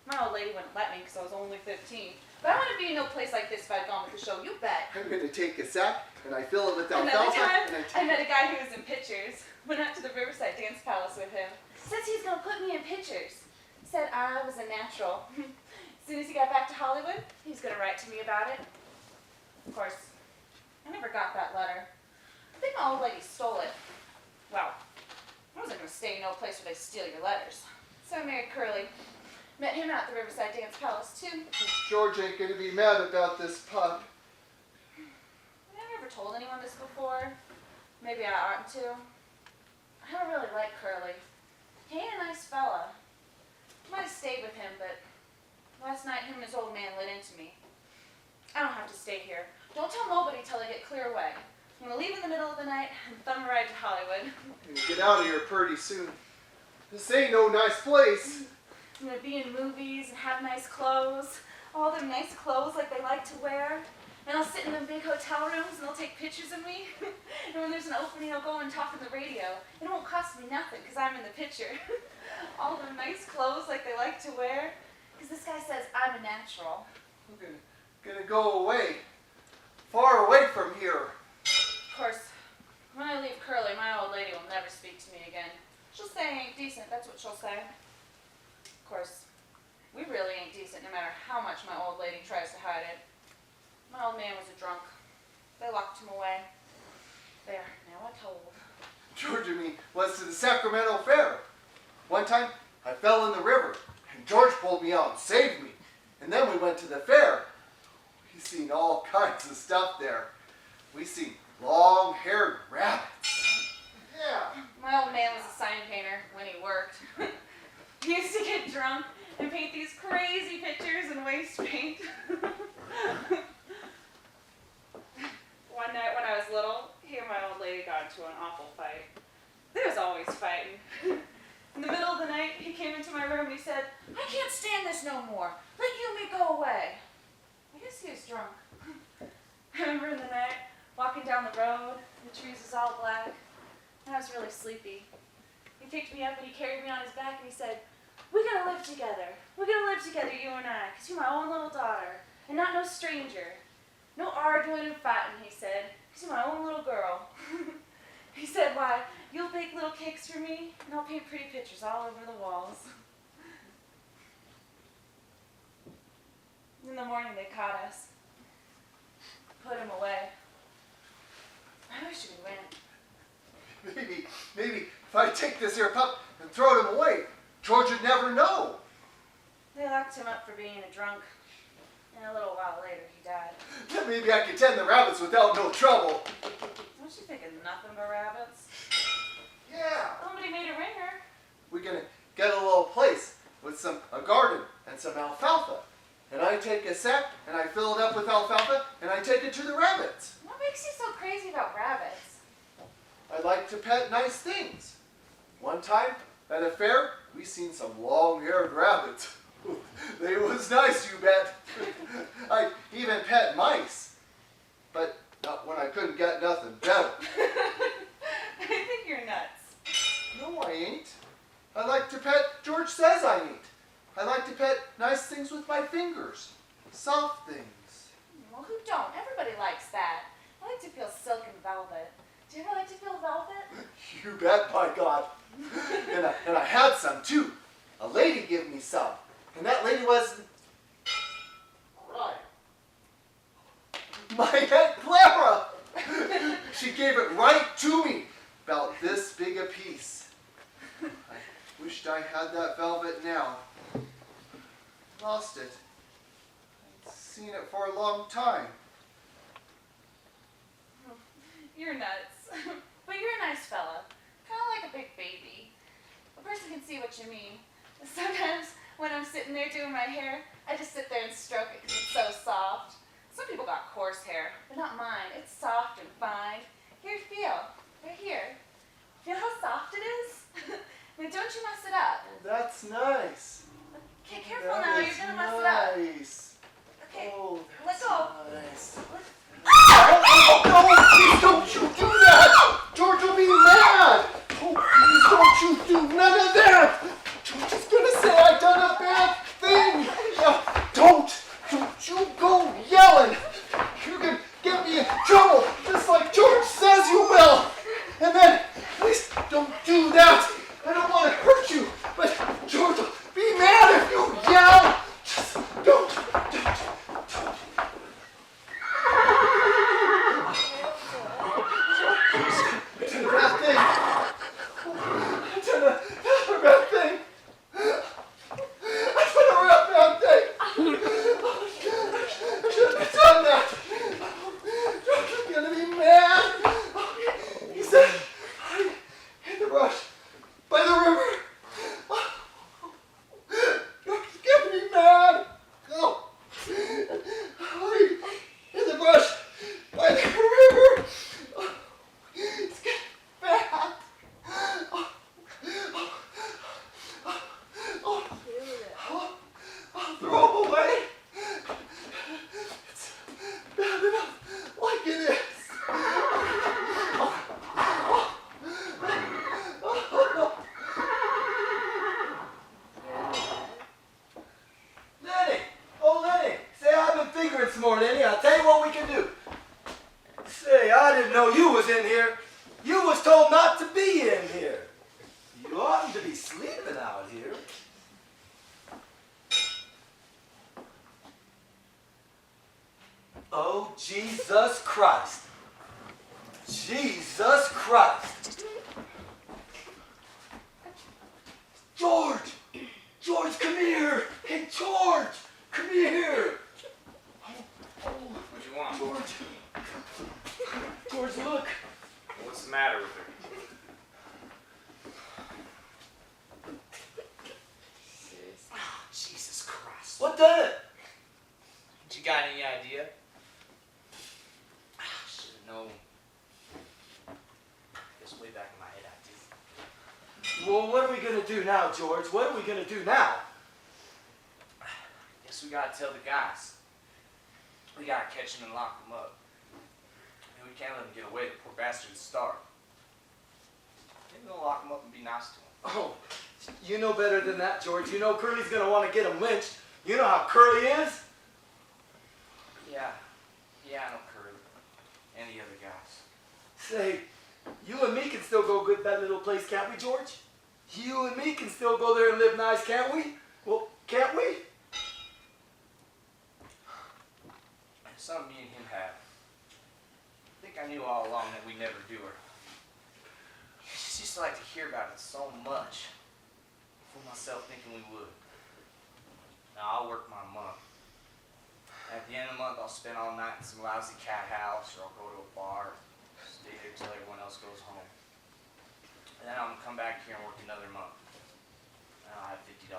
my old lady wouldn't let me because I was only 15. But I wouldn't be in no place like this if I'd gone with the show, you bet. I'm gonna take a sack and I fill it with Another alfalfa. time, And I met a guy who was in pictures. Went out to the Riverside Dance Palace with him. Says he's gonna put me in pictures. Said I was a natural. As soon as he got back to Hollywood, he was gonna write to me about it. Of course, I never got that letter. I think my old lady stole it. Well, I wasn't gonna stay in no place where they steal your letters. So I married Curly. Met him at the Riverside Dance Palace too. George ain't gonna be mad about this pup. Have I ever told anyone this before? Maybe I oughtn't to. I don't really like Curly. He ain't a nice fella. Might have stayed with him, but last night him and his old man lit into me. I don't have to stay here. Don't tell nobody till I get clear away. I'm gonna leave in the middle of the night and thumb a ride to Hollywood. I'm gonna get out of here pretty soon. This ain't no nice place. I'm gonna be in movies and have nice clothes. All them nice clothes like they like to wear. And I'll sit in them big hotel rooms and they'll take pictures of me. And when there's an opening, I'll go and talk on the radio. It won't cost me nothing because I'm in the picture. All them nice clothes like they like to wear. Because this guy says I'm a natural. I'm gonna go away. Far away from here. Of course, when I leave Curly, my old lady will never speak to me again. She'll say I ain't decent, that's what she'll say. Of course, we really ain't decent no matter how much my old lady tries to hide it. My old man was a drunk. They locked him away. There, now I told. George and me was to the Sacramento Fair. One time, I fell in the river, and George pulled me out and saved me. And then we went to the fair. We seen all kinds of stuff there. We seen long-haired rabbits. Yeah. My old man was a sign painter when he worked. He used to get drunk and paint these crazy pictures in waste paint. One night when I was little, he and my old lady got into an awful fight. They was always fighting. In the middle of the night, he came into my room and he said, "I can't stand this no more. Let you and me go away." I guess he was drunk. I remember in the night, walking down the road, the trees was all black, and I was really sleepy. He picked me up and he carried me on his back and he said, "We're gonna live together. We're gonna live together, you and I, 'cause you're my own little daughter, and not no stranger. No arguing and fighting," he said, "'cause you're my own little girl." He said, "Why, you'll bake little cakes for me, and I'll paint pretty pictures all over the walls." In the morning, they caught us. Put him away. I wish we went. Maybe if I take this here pup and throw him away, George would never know. They locked him up for being a drunk, and a little while later, he died. Then maybe I could tend the rabbits without no trouble. Don't you think of nothing but rabbits? Yeah. Somebody made a ringer. We're gonna get a little place with a garden and some alfalfa. And I take a sack and I fill it up with alfalfa and I take it to the rabbits. What makes you so crazy about rabbits? I like to pet nice things. One time at a fair, we seen some long-haired rabbits. They was nice, you bet. I even pet mice, but not when I couldn't get nothing better. I think you're nuts. No, I ain't. I like to pet George says I ain't. I like to pet nice things with my fingers. Soft things. Well, who don't? Everybody likes that. I like to feel silk and velvet. Do you ever like to feel velvet? You bet, by God. and I had some, too. A lady gave me some. And that lady was... right. My Aunt Clara. She gave it right to me. About this big a piece. I wished I had that velvet now. Lost it. I'd seen it for a long time. You're nuts. But you're a nice fella. Kind of like a big baby. A person can see what you mean. Sometimes when I'm sitting there doing my hair, I just sit there and stroke it because it's so soft. Some people got coarse hair, but not mine. It's soft and fine. Here, feel. Right here. Feel how soft it is? Now don't you mess it up. That's nice. Okay, careful now. You're going to mess it up. Nice. Okay, Oh, let go. nice. Oh, no, please don't you do that! George will be mad! Oh, please don't you do none of that! George is gonna say I done a bad thing! Don't you go yelling! You can get me in trouble, just like George says you will! And then, please don't do that! I don't want to hurt you, but George will be mad if you yell! Just don't. Oh, Jesus Christ. Jesus Christ. George! George, come here! Hey, George! Come here! What you want? George! George, look! What's the matter with her? Oh, Jesus Christ. What done it? You got any idea? Should have known. Guess way back my head out, dude. Well, what are we gonna do now, George? What are we gonna do now? Guess we gotta tell the guys. We gotta catch them and lock them up. And we can't let them get away. The poor bastards starve. Maybe we'll lock them up and be nice to them. Oh, you know better than that, George. You know Curly's gonna want to get him lynched. You know how Curly is. Yeah, I know Curly. And the other guys. Say, you and me can still go get that little place, can't we, George? You and me can still go there and live nice, can't we? Well, can't we? Something me and him have. I think I knew all along that we never do her. I just used to like to hear about it so much. For myself thinking we would. Now I'll work my month. At the end of the month I'll spend all night in some lousy cat house, or I'll go to a bar, stay there till everyone else goes home. And then I'm gonna come back here and work another month. And I'll have $50.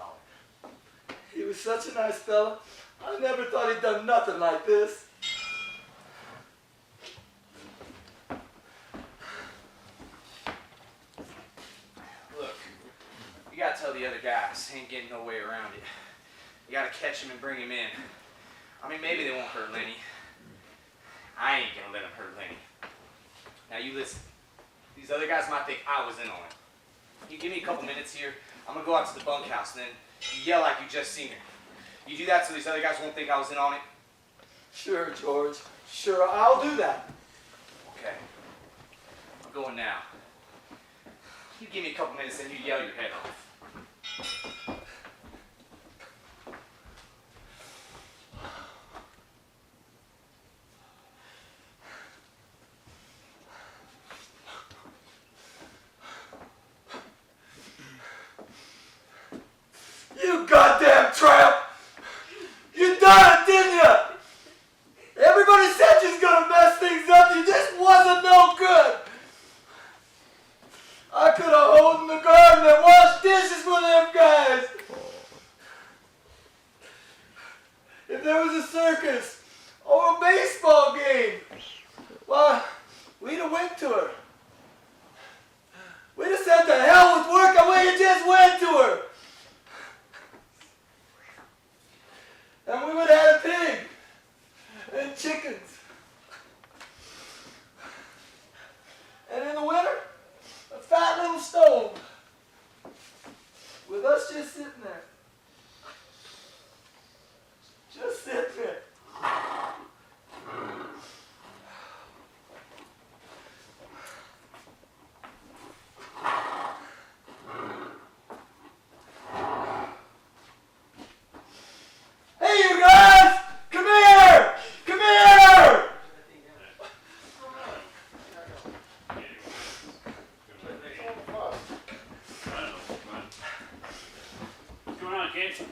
He was such a nice fella. I never thought he'd done nothing like this. Look, you gotta tell the other guys, ain't getting no way around it. You gotta catch him and bring him in. I mean, maybe they won't hurt Lenny. I ain't gonna let them hurt Lenny. Now you listen. These other guys might think I was in on it. You give me a couple minutes here, I'm gonna go out to the bunkhouse and then you yell like you just seen her. You do that so these other guys won't think I was in on it? Sure, George. Sure, I'll do that. Okay. I'm going now. You give me a couple minutes and you yell your head off. You goddamn tramp! You done it, didn't you? Everybody said you was gonna mess things up. You just wasn't no good. I could have hoed in the garden and washed dishes for them guys. If there was a circus or a baseball game, well, we'd have went to her. We'd have said to hell with work and we just went to her. And we would have had a pig and chickens. And in the winter, a fat little stove with us just sitting there. Just sitting there. Hey, you guys! Come here! Come here! What's going on, Kate?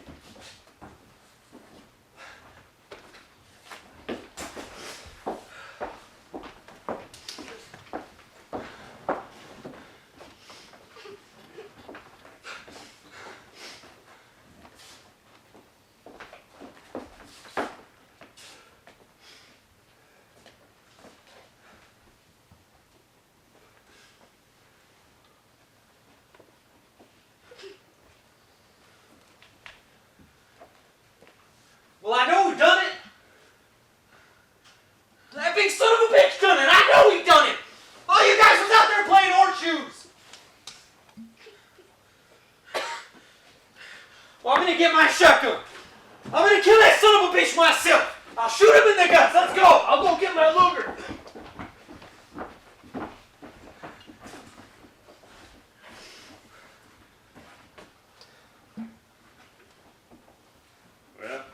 Well, I know who done it. That big son of a bitch done it. I know he done it. All you guys was out there playing horseshoes. Well, I'm gonna get my shotgun. I'm gonna kill that son of a bitch myself. I'll shoot him in the guts. Let's go. I'll go get my Luger. Well,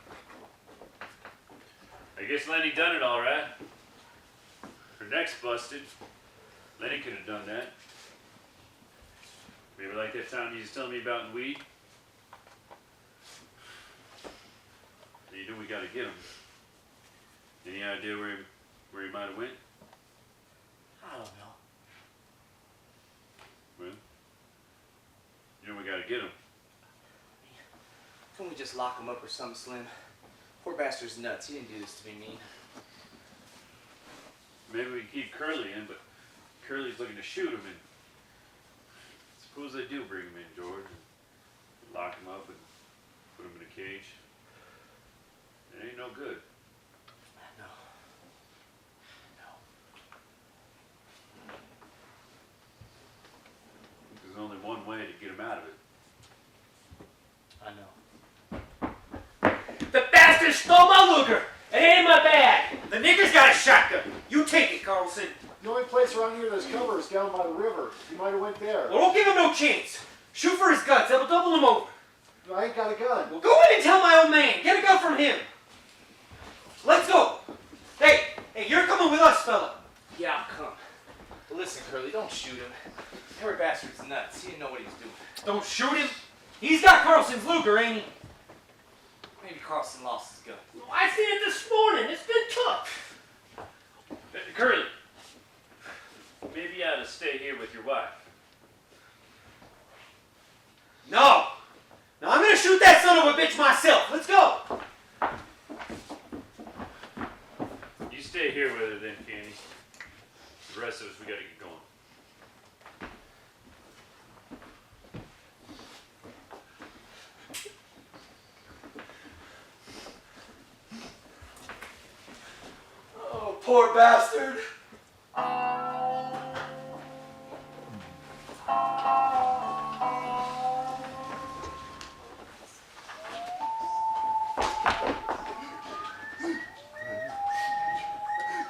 I guess Lenny done it all right. Her neck's busted. Lenny could have done that. Maybe like that time you was telling me about in weed. So you know we gotta get him. Any idea where he might have went? I don't know. Well, you know we gotta get him. Couldn't we just lock him up or something, Slim? Poor bastard's nuts. He didn't do this to be mean. Maybe we can keep Curly in, but Curly's looking to shoot him, and they do bring him in, George, and lock him up and put him in a cage, it ain't no good. No. There's only one way to get him out of it. I know. The bastard stole my Luger. It ain't in my bag. The nigger's got a shotgun. You take it, Carlson. The only place around here that's covered is down by the river. You might have went there. Well, don't give him no chance. Shoot for his guts. That'll double him over. I ain't got a gun. Well, go in and tell my old man. Get a gun from him. Let's go. Hey, you're coming with us, fella. Yeah, I'll come. But listen, Curly, don't shoot him. Every bastard's nuts. He didn't know what he was doing. Don't shoot him. He's got Carlson's Luger, ain't he? Maybe Carlson lost his gun. Well, I seen it this morning. It's been tough. Curly, maybe you ought to stay here with your wife. No. Now I'm gonna shoot that son of a bitch myself. Let's go. You stay here with her then, Kenny. The rest of us, we gotta get going. Oh, poor bastard.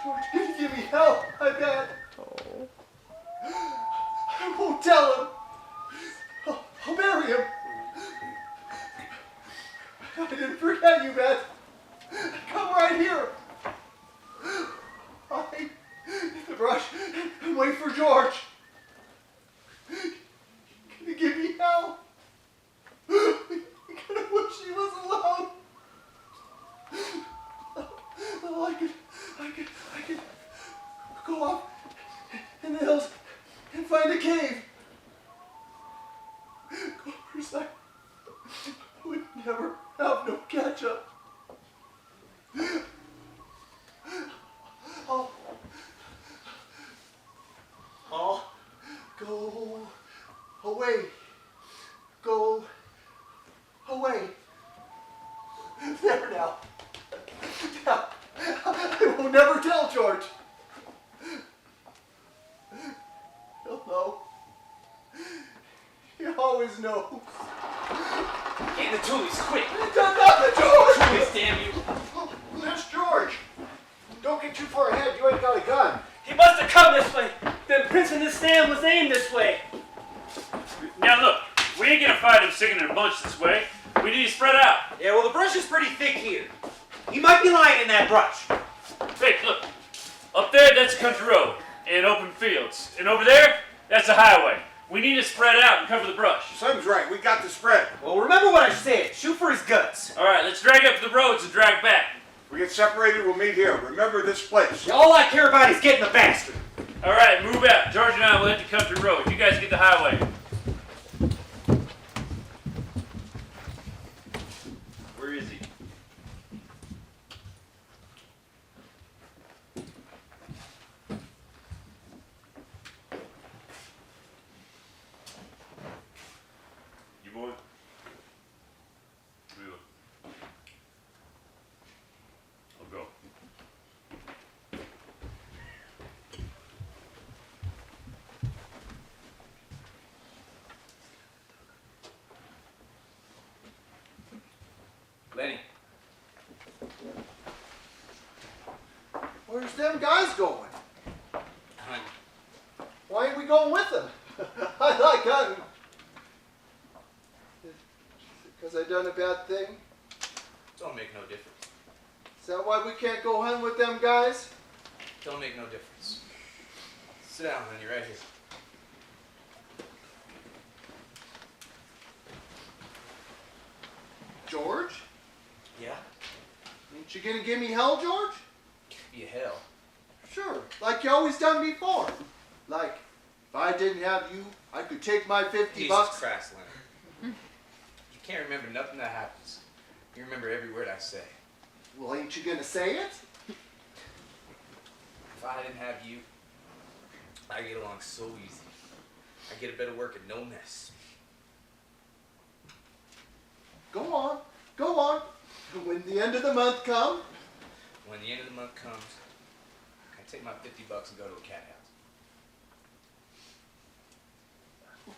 George, can you give me help? I bet. I won't tell him. I'll bury him. I didn't forget you, man. Come right here. Hide in the brush and wait for George. Can you give me help? I kind of wish he was alone. Oh, I could go up in the hills and find a cave. Of course, I would never have no ketchup. I'll go away. Go away. There now. Now, I will never tell George. He'll know. He always knows. Get in the toolies, quick! Not the George! Toolies, damn you! There's George. Don't get too far ahead. You ain't got a gun. He must have come this way. Then Prince and this stand was aimed this way. Now look, we ain't gonna fight him singing in a bunch this way. We need to spread out. Yeah, well, the brush is pretty thick here. He might be lying in that brush. Hey, look. Up there, that's a country road and open fields. And over there, that's a highway. We need to spread out and cover the brush. Son's right, we got to spread. Well, remember what I said. Shoot for his guts. All right, let's drag up to the roads and drag back. We get separated, we'll meet here. Remember this place. All I care about is getting the bastard. All right, move out. George and I will hit the country road. You guys get the highway. Where is he? You boy? Move. I'll go. Lenny. Where's them guys going? Honey. Why ain't we going with them? I like hunting. Because I done a bad thing? Don't make no difference. Is that why we can't go hunting with them guys? Don't make no difference. Sit down, honey, right here. George? Yeah? Ain't you gonna give me hell, George? Be a hell. Sure, like you always done before. Like, if I didn't have you, I could take my 50 Jesus bucks. Christ, Leonard. You can't remember nothing that happens. You remember every word I say. Well, ain't you gonna say it? If I didn't have you, I'd get along so easy. I get a bit of work and no mess. Go on, go on. When the end of the month comes, When the end of the month comes, I take my $50 and go to a cat house.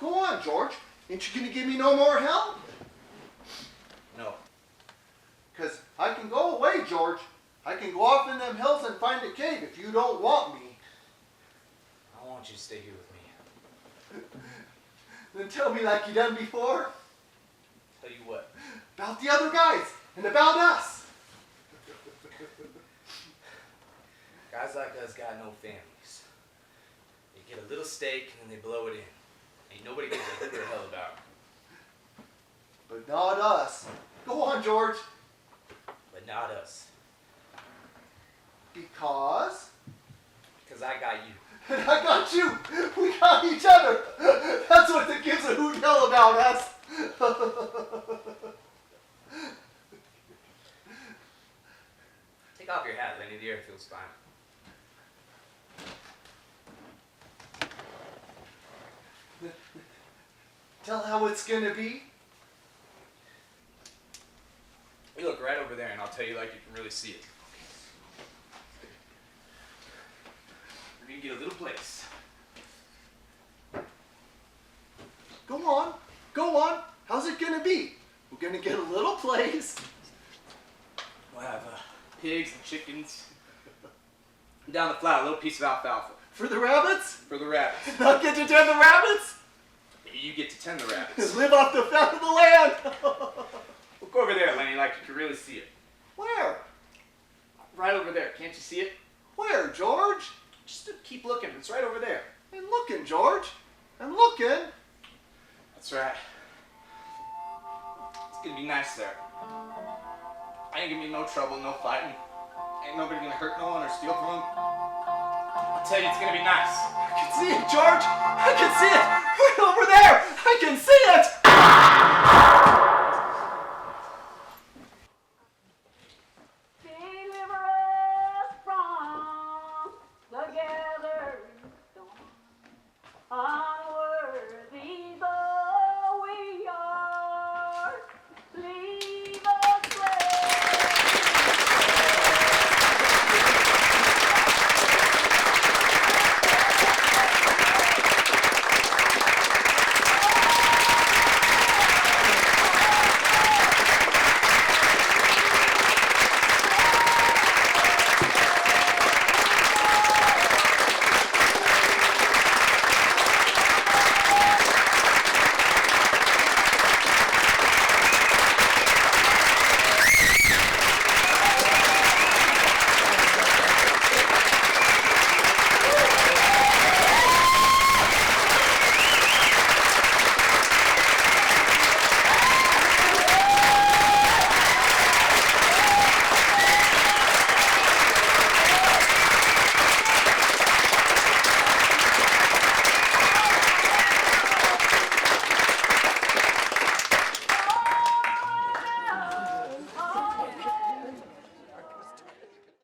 go on, George. Ain't you gonna give me no more help? No. 'Cause I can go away, George. I can go off in them hills and find a cave if you don't want me. I want you to stay here with me. Then tell me like you done before Tell you what, about the other guys and about us. guys like us got no families. They get a little steak and then they blow it in. Ain't nobody gives a hoot or hell about it. But not us. Go on, George. But not us. Because I got you. and I got you. We got each other. That's what that gives a hoot hell about us. Take off your hat, Lenny. The air feels fine. Tell how it's gonna be. You look right over there and I'll tell you like you can really see it. We're gonna get a little place. Go on. Go on. How's it gonna be? We're gonna get a little place. We'll have pigs and chickens. And down the flat, a little piece of alfalfa. For the rabbits? For the rabbits. And I'll get to tend the rabbits? You get to tend the rabbits. And live off the fat of the land. We'll go over there, Lenny, like you can really see it. Where? Right over there. Can't you see it? Where, George? Just keep looking. It's right over there. I'm looking, George. I'm looking. That's right. It's gonna be nice there. Ain't gonna be no trouble, no fighting. Ain't nobody gonna hurt no one or steal from them. I'll tell you, it's gonna be nice. I can see it, George. I can see it. Right over